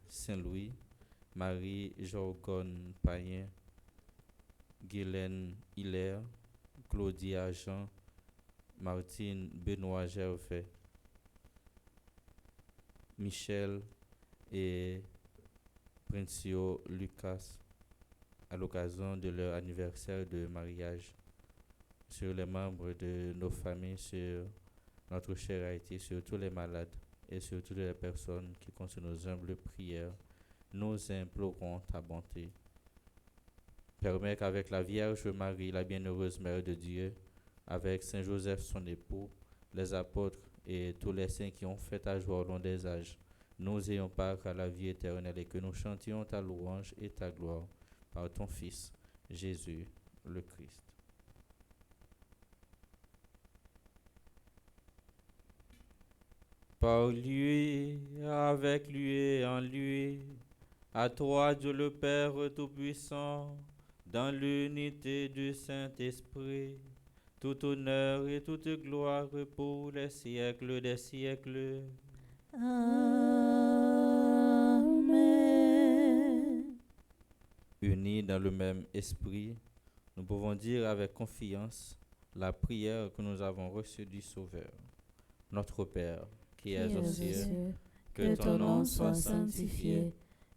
Saint-Louis, Marie-Jorgonne Payen, Guylaine Hilaire, Claudia Jean, Martine Benoît Gervais, Michel et Princio Lucas, à l'occasion de leur anniversaire de mariage, sur les membres de nos familles, sur notre cher Haïti, sur tous les malades et sur toutes les personnes qui comptent nos humbles prières, nous implorons ta bonté. Permets qu'avec la Vierge Marie, la bienheureuse Mère de Dieu, avec Saint Joseph son époux, les apôtres et tous les saints qui ont fait ta joie au long des âges, nous ayons part à la vie éternelle et que nous chantions ta louange et ta gloire par ton Fils, Jésus le Christ. Par lui, avec lui et en lui, à toi Dieu le Père Tout-Puissant, dans l'unité du Saint-Esprit, tout honneur et toute gloire pour les siècles des siècles. Amen. Unis dans le même esprit, nous pouvons dire avec confiance la prière que nous avons reçue du Sauveur. Notre Père, qui es aux cieux, que ton nom soit sanctifié,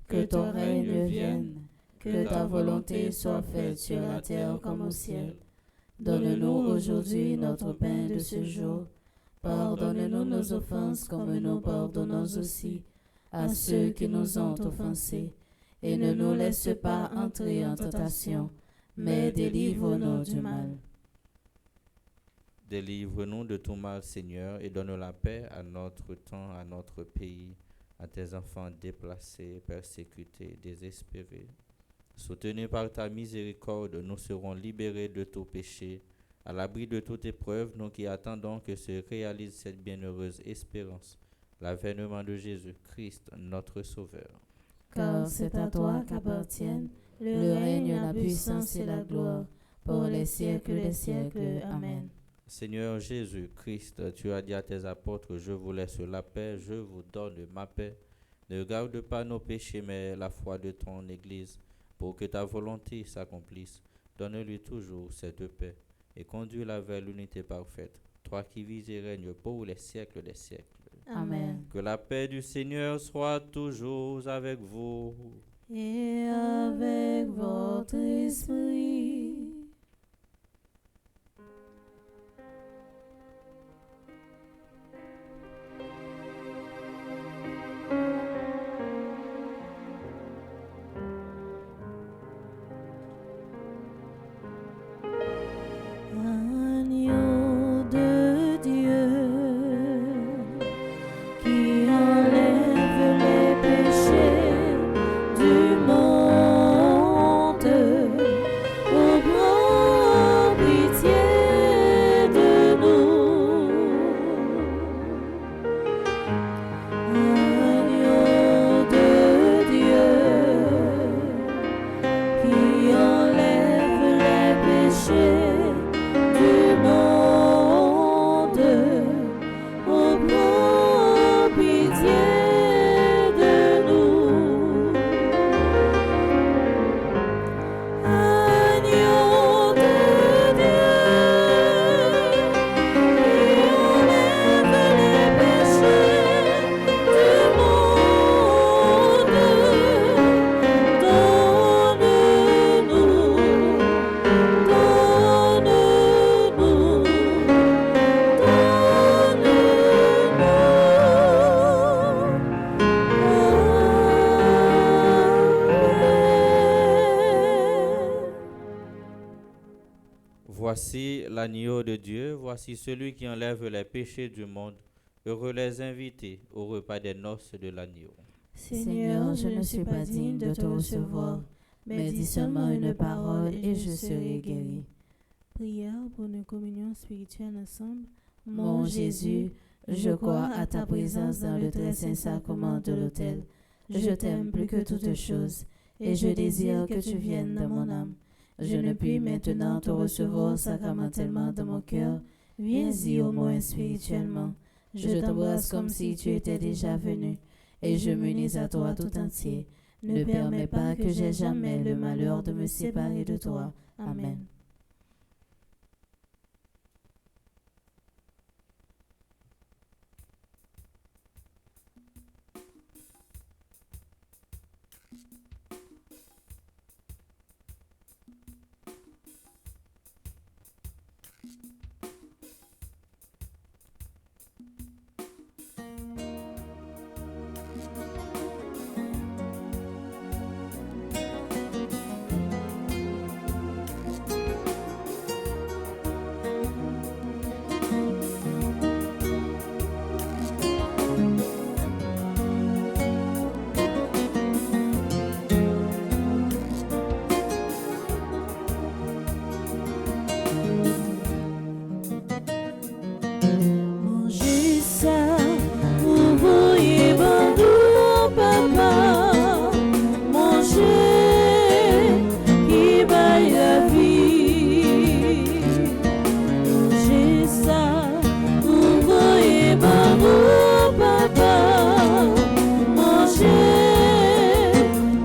que ton règne vienne, que ta volonté soit faite sur la terre comme au ciel. Donne-nous aujourd'hui notre pain de ce jour. Pardonne-nous nos offenses comme nous pardonnons aussi à ceux qui nous ont offensés. Et ne nous laisse pas entrer en tentation, mais délivre-nous du mal. Délivre-nous de tout mal, Seigneur, et donne la paix à notre temps, à notre pays, à tes enfants déplacés, persécutés, désespérés. Soutenus par ta miséricorde, nous serons libérés de tout péché, à l'abri de toute épreuve, nous qui attendons que se réalise cette bienheureuse espérance, l'avènement de Jésus-Christ, notre Sauveur. Car c'est à toi qu'appartiennent le règne, la puissance et la gloire, pour les siècles des siècles. Amen. Seigneur Jésus-Christ, tu as dit à tes apôtres, je vous laisse la paix, je vous donne ma paix. Ne garde pas nos péchés, mais la foi de ton Église, pour que ta volonté s'accomplisse. Donne-lui toujours cette paix et conduis-la vers l'unité parfaite. Toi qui vis et règnes pour les siècles des siècles. Amen. Que la paix du Seigneur soit toujours avec vous. Et avec votre esprit. Agneau de Dieu, qui enlève les péchés du monde, ô grand pitié de nous. Agneau de Dieu, qui enlève les péchés du monde, ô grand pitié de nous. Agneau de Dieu, qui enlève les péchés du monde, Voici l'agneau de Dieu, voici celui qui enlève les péchés du monde. Heureux les invités au repas des noces de l'agneau. Seigneur, je ne suis pas digne de te recevoir, mais dis seulement une parole et je serai guéri. Prière pour une communion spirituelle ensemble. Mon Jésus, je crois à ta présence dans le très saint sacrement de l'autel. Je t'aime plus que toute chose et je désire que tu viennes dans mon âme. Je ne puis maintenant te recevoir sacramentellement dans mon cœur. Viens-y au moins spirituellement. Je t'embrasse comme si tu étais déjà venu et je m'unis à toi tout entier. Ne permets pas que j'aie jamais le malheur de me séparer de toi. Amen. Manger ça, vous voyez bandou, papa. Manger, qui baille la vie. Manger ça, vous voyez bandou, papa. Manger,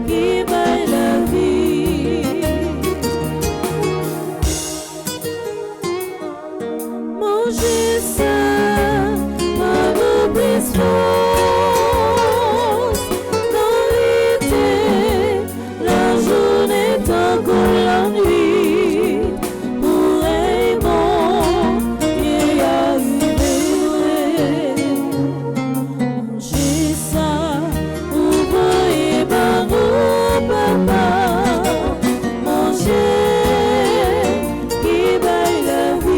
qui baille la vie. Manger ça, pas de plus force. Dans l'été, la journée tant que la nuit. Pour un bon, y arriver. Manger ça, vous voyez bandou, papa. Manger, qui baille la vie.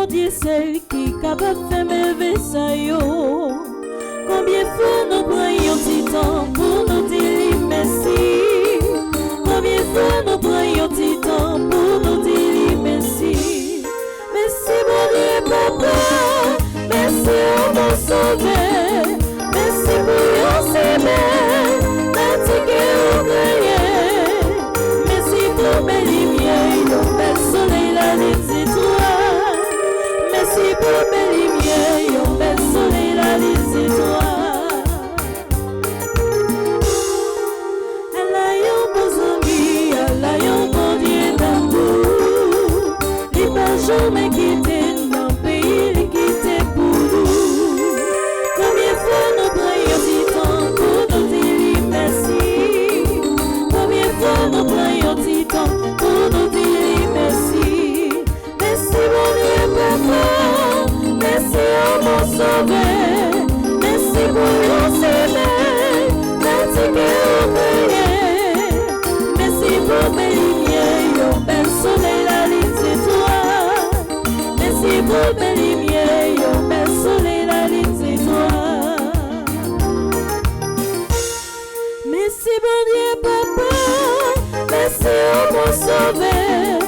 bon Dieu, c'est qui est capable de faire merveille ça yo. Combien de fois nous prenons du temps pour nous dire merci? Combien de fois nous prenons du temps pour nous dire merci? Merci mon Dieu papa, merci au mon sauveur, merci pour yon semaine, merci que vous croyez, merci pour mes lumières, yon bel soleil la les étoiles, merci pour mes lumières, yon bel soleil la les étoiles. Elle a yon beaux amis, elle a yon bon Dieu d'amour, il va jamais quitter dans le pays, il quitte pour nous. Combien de fois nous prenons du temps pour nous dire merci? Combien de fois nous prenons du temps pour nous dire merci? Merci mon Dieu papa, merci à mon sauveur, merci pour yon semaine, merci que vous croyez, merci pour mes lumières, yon bel soleil la les étoiles, merci pour mes lumières, yon bel soleil la les étoiles. Merci bon Dieu papa, merci à mon sauveur,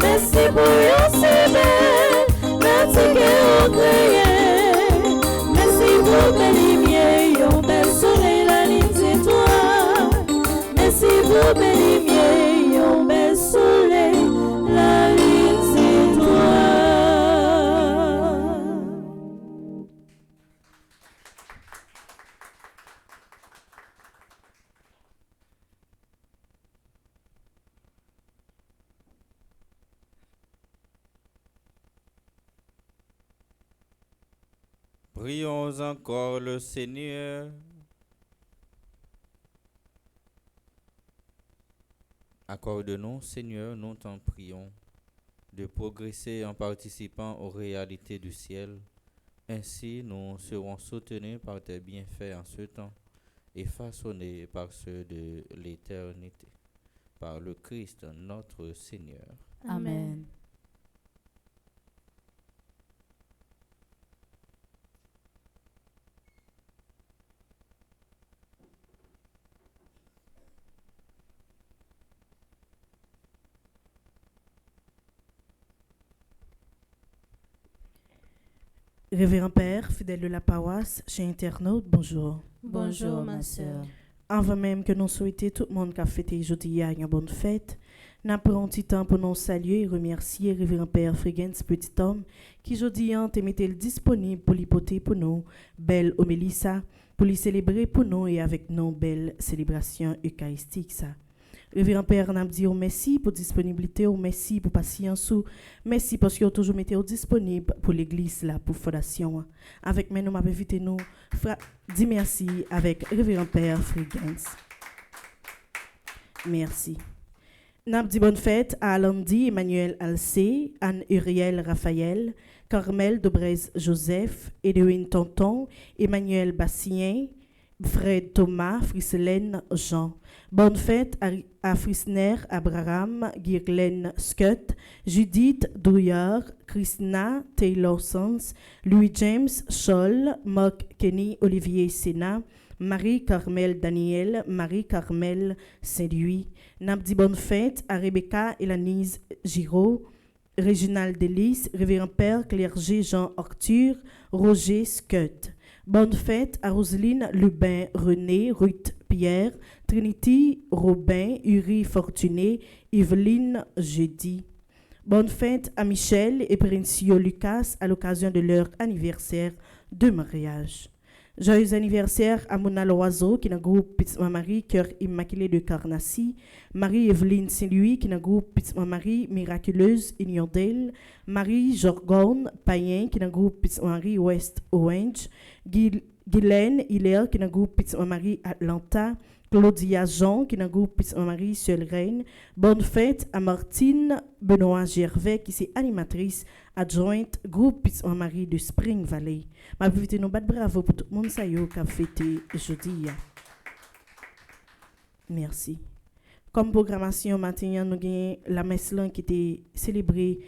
merci pour yon semaine, merci que vous croyez, merci pour mes lumières, yon bel soleil la les étoiles, merci pour mes lumières, yon bel soleil la les étoiles. Prions encore le Seigneur. Accorde-nous, Seigneur, nous t'en prions, de progresser en participant aux réalités du ciel. Ainsi, nous serons soutenus par tes bienfaits en ce temps et façonnés par ceux de l'éternité. Par le Christ, notre Seigneur. Amen. Révérend Père, fidèle de la paroisse, chez internaute, bonjour. Bonjour ma sœur. Avant même que nous souhaitions tout le monde qui a fêté aujourd'hui une bonne fête, nous prenons un petit temps pour nous saluer et remercier Révérend Père Frigens, petit homme, qui aujourd'hui a été disponible pour l'hypothèse pour nous, belle homélie ça, pour les célébrer pour nous et avec nous, belle célébration eucharistique ça. Révérend Père, nous disons merci pour disponibilité, merci pour patience, merci parce que vous toujours mettez disponible pour l'église là, pour fondation. Avec nous, nous m'avons invité nous, dis merci avec Révérend Père Frigens. Merci. Nous disons bonne fête à Alandi Emmanuel Alcé, Anne-Uriel Raphaël, Carmel Dobrez Joseph, Edwin Tonton, Emmanuel Bassien, Fred Thomas, Friselène Jean. Bonne fête à Frisner Abraham, Girlen Scott, Judith Douillard, Christina Taylor Sons, Louis James Scholl, Mock Kenny Olivier Sénat, Marie-Carmel Daniel, Marie-Carmel Saint-Louis. Nabdi bonne fête à Rebecca Elanise Giraud, Réginald Delis, Révérend Père Clergé Jean Arthur, Roger Scott. Bonne fête à Roselyne Lubin René, Ruth Pierre, Trinity Robin, Uri Fortuné, Yveline Jeudi. Bonne fête à Michel et Princio Lucas à l'occasion de leur anniversaire de mariage. Joyeux anniversaire à Mona Loiseau qui est dans le groupe Petite Marie Cœur Immaculé de Carnacy, Marie-Evelyne Saint-Louis qui est dans le groupe Petite Marie Miraculeuse Union d'Elle, Marie Jorgone Payen qui est dans le groupe Petite Marie West Orange, Guylaine Hilaire qui est dans le groupe Petite Marie Atlanta, Claudia Jean qui est dans le groupe Petite Marie Seule Reine. Bonne fête à Martine Benoît Gervais qui est animatrice adjointe groupe Petite Marie de Spring Valley. Ma invité nous battre bravo pour tout le monde ça qui a fêté jeudi. Merci. Comme programmation matin nous avons la messe qui était célébrée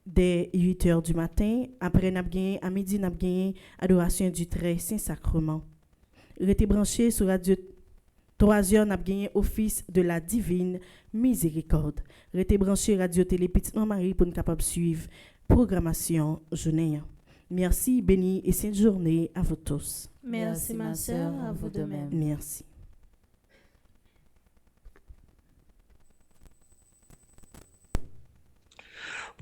dès 8 heures du matin. Après, à midi, nous avons adoration du très Saint-Sacrement. Restez branchés sur Radio 3 heures, nous avons office de la divine miséricorde. Restez branchés Radio Télé Petite Marie pour nous capable suivre programmation journée. Merci, béni et sainte journée à vous tous. Merci ma sœur, à vous de même. Merci.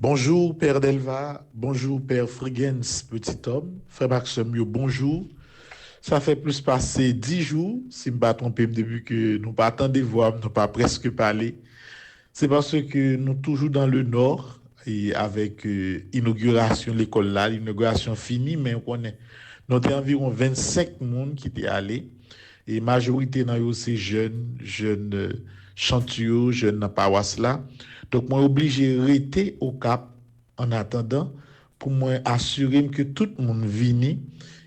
Bonjour Père Delva, bonjour Père Frigens, petit homme, Frère Maxime, bonjour. Ça fait plus passer 10 jours, si je ne me pas trompé depuis que nous pas attendez voir, nous pas presque parlé. C'est parce que nous toujours dans le nord et avec inauguration de l'école là, l'inauguration finie, mais on connaît. Nous avons environ 25 personnes qui étaient allés et majorité dans eux c'est jeunes chantiers, jeunes dans paroisse là. Donc moi obligé de rester au Cap en attendant pour moi assurer que tout le monde vienne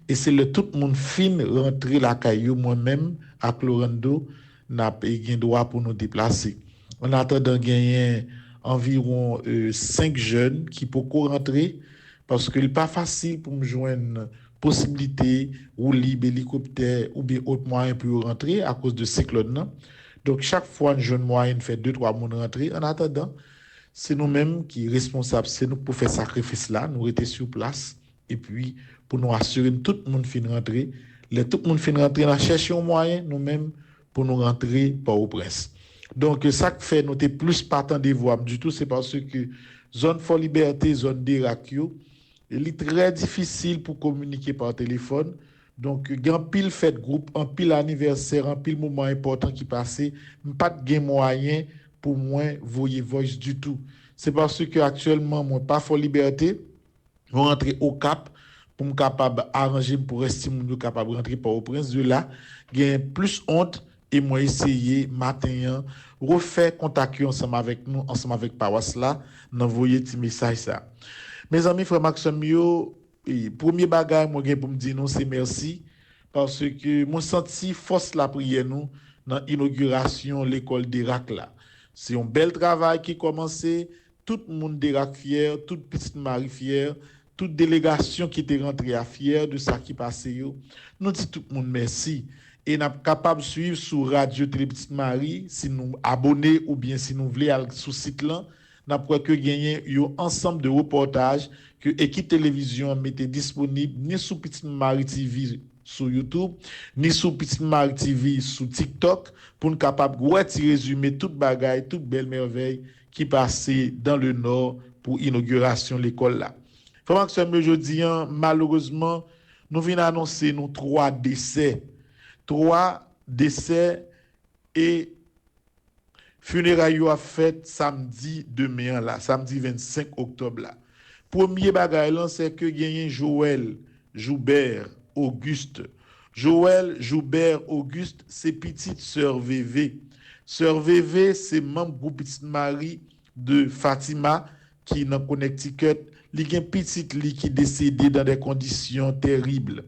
et c'est le tout le monde fin rentrer la caillou moi-même à Clorando n'a pas droit pour nous déplacer. En attendant gagner environ 5 jeunes qui peuvent rentrer parce que n'est pas facile pour me joindre possibilité ou libre hélicoptère ou bien autre moyen pour rentrer à cause de cyclone. Donc chaque fois un jeune moyen fait 2-3 personnes rentrer. En attendant, c'est nous-mêmes qui sommes responsables, c'est nous pour faire sacrifice là, nous rester sur place et puis pour nous assurer que tout le monde finit rentrer. Tout le monde finit rentrer, nous cherchons un moyen nous-mêmes pour nous rentrer par au prince. Donc ça qui fait nous plus pas tant de voix du tout, c'est parce que zone for liberté, zone d'Irakio, il est très difficile pour communiquer par téléphone. Donc, il y a un pile fête groupe, un pile anniversaire, un pile moment important qui passe, pas de moyen pour moi voyer voice du tout. C'est parce que actuellement moi pas for liberté, je rentre au Cap pour me capable arranger pour rester capable de rentrer par au prince de là, j'ai plus honte et moi essayer matin refaire contact ensemble avec nous, ensemble avec paroisse là, d'envoyer petit message ça. Mes amis frère Maxime et premier bagage moi pour me dire non c'est merci parce que moi senti force la prière nous dans l'inauguration l'école d'Irak là. C'est un bel travail qui commencé, tout le monde d'Irak fier, toute petite Marie fière, toute délégation qui était rentrée à fier de ça qui passait yo. Nous dit tout le monde merci et n'a capable de suivre sur Radio Télé Petite Marie si nous abonnés ou bien si nous voulons aller sur site là, n'a pas que gagner un ensemble de reportages que équipe télévision mettait disponible ni sur Petite Marie TV sur YouTube, ni sur Petite Marie TV sur TikTok pour nous capable de résumer toute bagaille, toute belle merveille qui passait dans le nord pour inauguration l'école là. Vraiment que ce jeudi malheureusement nous venons annoncer nos 3 décès et funérailles a fait samedi demain là, samedi 25 octobre là. Premier bagaille là c'est que gagné Joël Joubert Auguste. Joël Joubert Auguste, c'est petite sœur VV. Sœur VV, c'est membre groupe Petite Marie de Fatima qui est dans Connecticut. Il y a une petite qui est décédée dans des conditions terribles.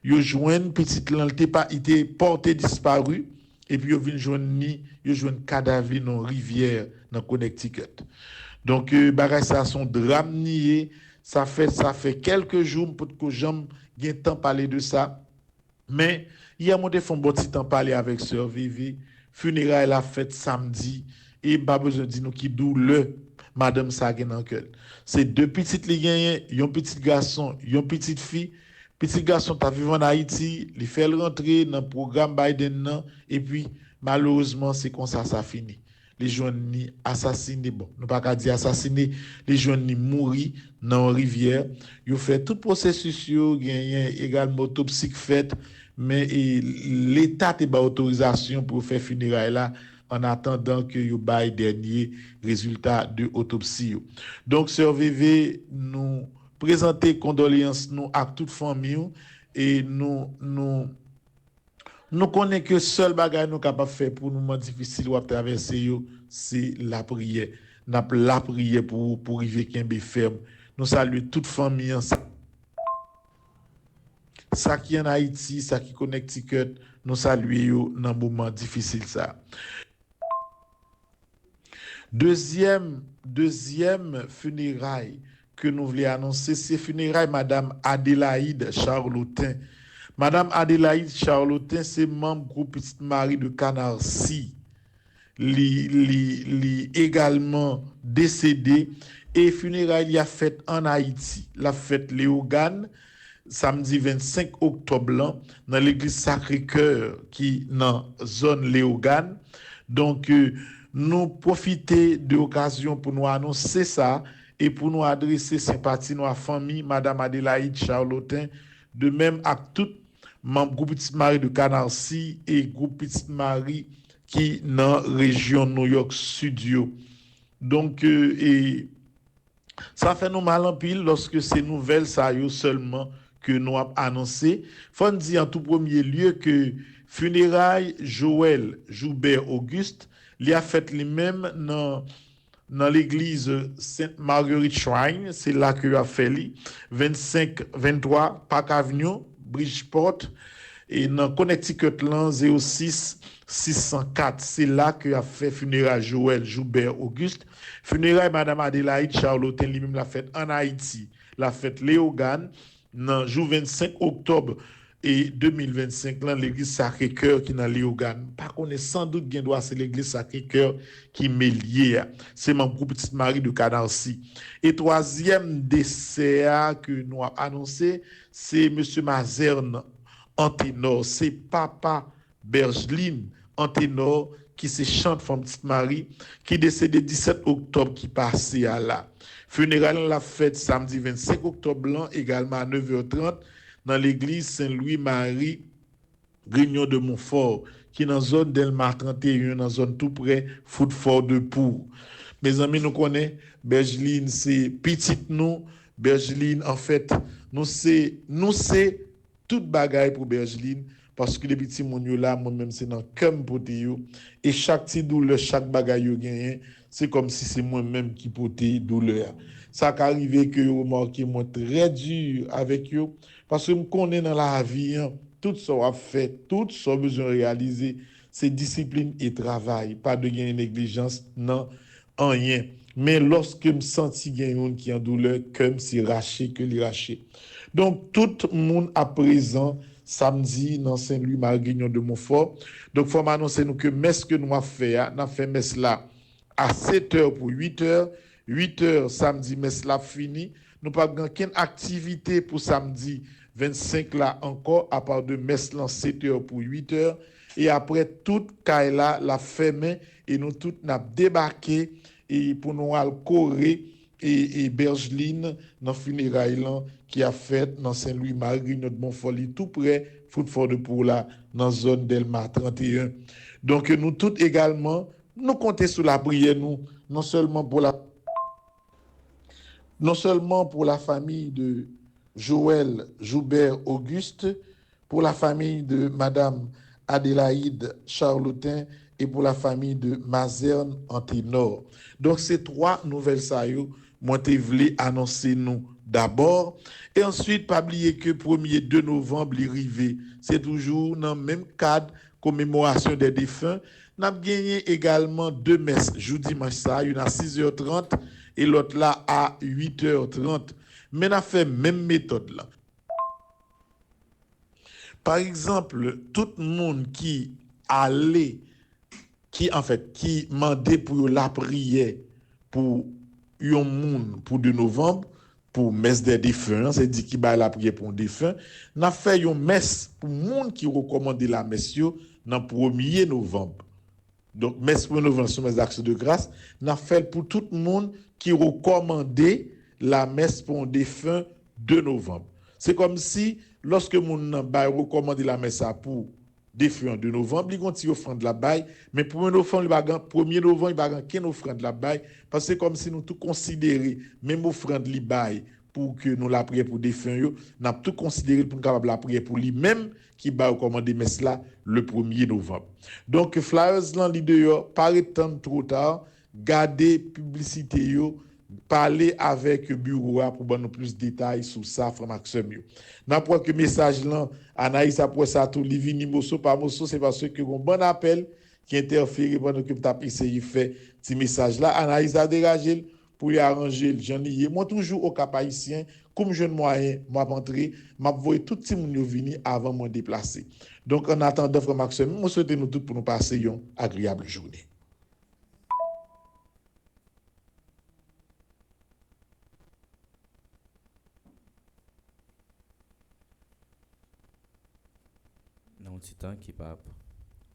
Yo joine petite lan pas été porté disparu et puis yo vinn joine cadavre dans rivière dans Connecticut. Donc bagay ça son drame nié, ça fait quelques jours pour que j'aime gain temps parler de ça. Mais hier moi font bon petit temps parler avec sœur Vivi, funérailles la fête samedi et pas besoin de dire nous qui dou le madame ça gen dans cœur. C'est 2 petites li gagné, un petit garçon, une petite fille. Petit garçon t'a vivre en Haïti, il fait rentrer dans le programme Biden et puis malheureusement c'est comme ça finit. Les jeunes ni assassinés, bon, nous pas qu'à dire assassinés, les jeunes ni mourir dans la rivière. Ils fait tout processus gagné également autopsie faite mais l'état est pas autorisation pour faire funérailles là en attendant que you bail dernier résultat de autopsie. Donc sœur VV nous présenter condoléances nous à toute famille et nous connaissons que seul bagage nous capable faire pour nous moment difficile ou traverser c'est la prière. N'a la prière pour arriver kembe ferme. Nous saluons toute famille ça qui en Haïti, ça qui Connecticut, nous saluons dans moment difficile ça. Deuxième funéraille que nous voulons annoncer, c'est funérailles Madame Adélaïde Charlotin. Madame Adélaïde Charlotin, c'est membre groupe Petite Marie de Canarsie. Li également décédé et funérailles a fait en Haïti. La fête Léogane, samedi 25 octobre là, dans l'église Sacré-Cœur qui dans zone Léogane. Donc nous profiter de l'occasion pour nous annoncer ça et pour nous adresser sympathie à la famille Madame Adélaïde Charlotin, de même à tout membre groupe Petite Marie de Canarsie et groupe Petite Marie qui dans région New York Studio. Donc et ça fait nous mal en pile lorsque ces nouvelles ça y est seulement que nous avons annoncé. Faut dire en tout premier lieu que funérailles Joël Joubert Auguste il a fait lui-même dans l'église Sainte Marguerite Shrine, c'est là que a fait lui 25-23 Park Avenue, Bridgeport et dans Connecticut là 06 604, c'est là que a fait funérailles Joël Joubert Auguste. Funérailles Madame Adélaïde Charlotin lui-même l'a fait en Haïti, la fête Léogane dans jour 25 octobre et 2025 là l'église Sacré-Cœur qui dans Léogane. Par contre sans doute bien doit c'est l'église Sacré-Cœur qui m'est lié. C'est mon groupe Petite Marie de Canarsie. Et troisième décès que nous avons annoncé, c'est monsieur Mazerne Anténor, c'est papa Bergeline Anténor qui se chante femme Petite Marie qui décédé 17 octobre qui passé à là. Funérailles la fête samedi 25 octobre là, également à 9h30 dans l'église Saint-Louis-Marie Grignon de Montfort qui est dans zone Delmar 31 dans zone tout près Footfort de Pour. Mes amis nous connaissent Bergeline c'est petite nous Bergeline en fait nous c'est toute bagaille pour Bergeline parce que les petits moun yo là moi-même c'est dans comme poté yo et chaque petit douleur chaque bagaille yo gagné c'est comme si c'est moi-même qui poté douleur ça qu'arrivé que yo remarqué moi très dur avec yo parce que me connais dans la vie hein, tout ça a fait tout ça besoin réaliser c'est discipline et travail pas de gain négligence non en rien mais lorsque me senti gain qui en douleur comme si raché que li raché donc tout le monde à présent samedi dans Saint-Louis-Marie de Montfort. Donc faut m'annoncer nous que messe que nous a fait messe là à 7h pour 8h, 8h samedi messe là fini. Nous pas aucune activité pour samedi 25 là encore à part de messe là 7h pour 8h et après toute Kaila la fermé et nous tout n'a débarqué et pour nous aller courir et Bergeline dans funérailles qui a fait dans Saint-Louis-Marie notre Montfort tout près Footfort de Pour là dans zone Delmar 31. Donc nous tous également nous comptons sur la prière nous non seulement pour la famille de Joël Joubert Auguste, pour la famille de Madame Adélaïde Charlotin et pour la famille de Mazerne Anténor. Donc ces trois nouvelles ça moi te voulais annoncer nous d'abord et ensuite pas oublier que 1er 2 novembre l'arrivée c'est toujours dans le même cadre commémoration des défunts n'a gagné également 2 messes jeudi dimanche ça une à 6h30 et l'autre là à 8h30 mais n'a fait même méthode là. Par exemple tout le monde qui allait qui mandait pour la prière pour un monde pour 2 novembre pour messe des défunts, c'est dit qui va la prière pour un défunt, n'a fait une messe pour monde qui recommande la messe dans 1er novembre. Donc messe pour novembre sur mes actions de grâce, n'a fait pour tout le monde qui recommandait la messe pour un défunt 2 novembre. C'est comme si lorsque monde n'a recommandé la messe pour défunt de novembre, il continue offrande la baille, mais pour 1er novembre, il va gagner qu'une offrande la baille, parce que c'est comme si nous tout considérer, même offrande li baille, pour que nous la prière pour défunt, nous avons tout considéré pour nous capable la prière pour lui, même qui va recommander messe là le 1er novembre. Donc, flyers là, l'idée, pas attendre trop tard, garder publicité, parler avec bureau pour nous plus de détails sur ça, frère Maxime. N'importe quel message là, Anaïs après ça, tout livini mosso par mosso, c'est parce que un bon appel qui interfère pendant que tu as essayé de faire ce message là. Anaïs a dégagé pour y arranger le janvier. Moi, toujours au Cap Haïtien, comme jeune moyen, moi, rentré, m'a voyé tout le monde venir avant de me déplacer. Donc, en attendant, frère Maxime, moi, souhaite nous tous pour nous passer une agréable journée. Dans un petit temps qui pas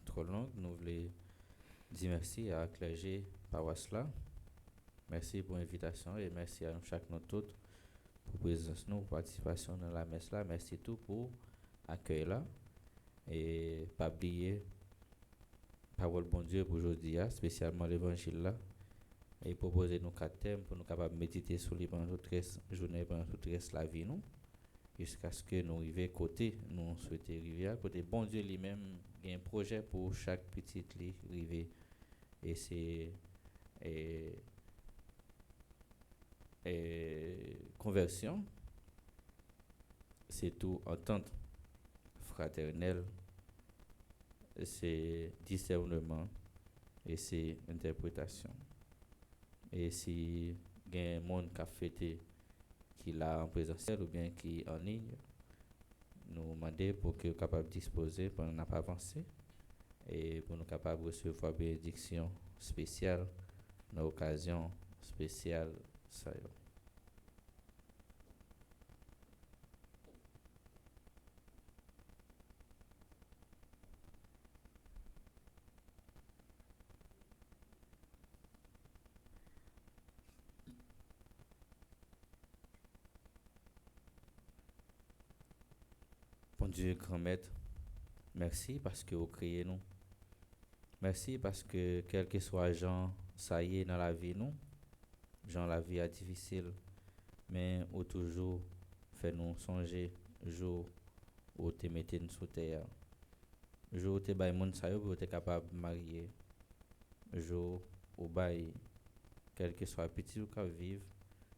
trop long, nous voulons dire merci à clergé paroisse là. Merci pour l'invitation et merci à nous chaque nous toutes pour présence nous, pour participation dans la messe là. Merci tout pour accueil là et pas oublier parole bon Dieu pour aujourd'hui, spécialement l'évangile là et proposer nos 4 thèmes pour nous capables de méditer sur les pendant toute journée, pendant toute la vie nous. Jusqu'à ce que nous arrivions côté, nous souhaitons arriver à côté. Bon Dieu lui-même, il y a un projet pour chaque petite rivière. Et c'est conversion, c'est tout entente fraternelle, c'est discernement et c'est interprétation. Et si il y a un monde qui a fêté qui l'a en présentiel ou bien qui en ligne, nous demander pour que nous capables de disposer pour nous pas avancer et pour nous capables de recevoir une bénédiction spéciale dans l'occasion spéciale ça. Bon Dieu, grand maître, merci parce que vous créez nous. Merci parce que quel que soit Jean, ça y est dans la vie nous. Jean, la vie est difficile, mais au toujours fait nous songer jour où tu mettez nous sous terre. Jour où tu bail monde ça pour être capable de marier. Jour où bail quel que soit petit ou qu'à vivre,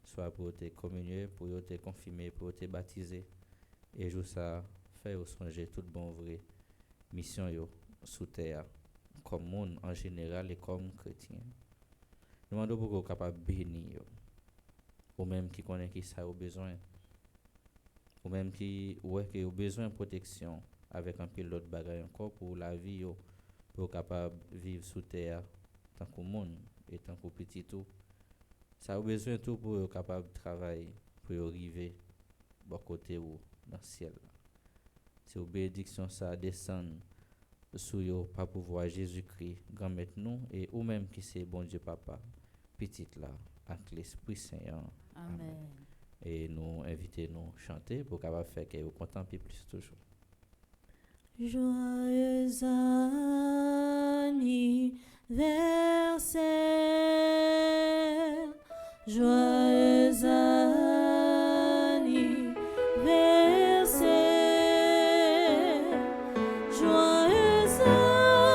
soit pour te communier, pour te confirmer, pour te baptiser. Et jour ça fait au songer tout bon vrai mission yo sous terre comme monde en général et comme chrétien. Nous demandons pour qu'on capable bénir ou même qui connaît qui ça au besoin ou même qui qui au besoin de protection avec un pilote bagaille encore pour la vie yo pour capable vivre sous terre tant que monde et tant que petit tout ça au besoin tout pour capable travailler pour arriver bon côté ou dans le ciel. C'est une bénédiction ça descend sur yo pas pouvoir Jésus-Christ grand maître nous et ou même qui c'est bon Dieu papa petite là avec l'Esprit Saint. Amen. Et nous inviter nous chanter pour capable faire que vous contempler plus toujours. Joyeux anniversaire, joyeux anniversaire, joyeux anniversaire, joyeux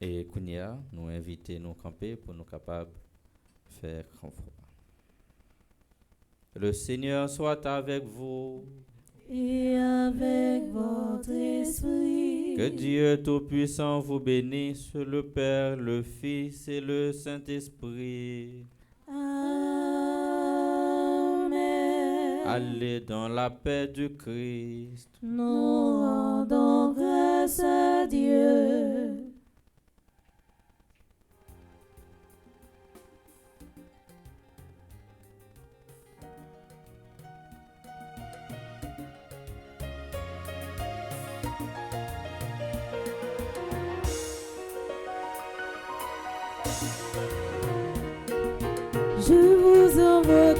Et Kounia nous inviter nous camper pour nous capables faire confort. Le Seigneur soit avec vous. et avec votre esprit. Que Dieu Tout-Puissant vous bénisse, le Père, le Fils et le Saint-Esprit. Amen. Allez dans la paix du Christ. Nous rendons grâce à Dieu. Je vous envoie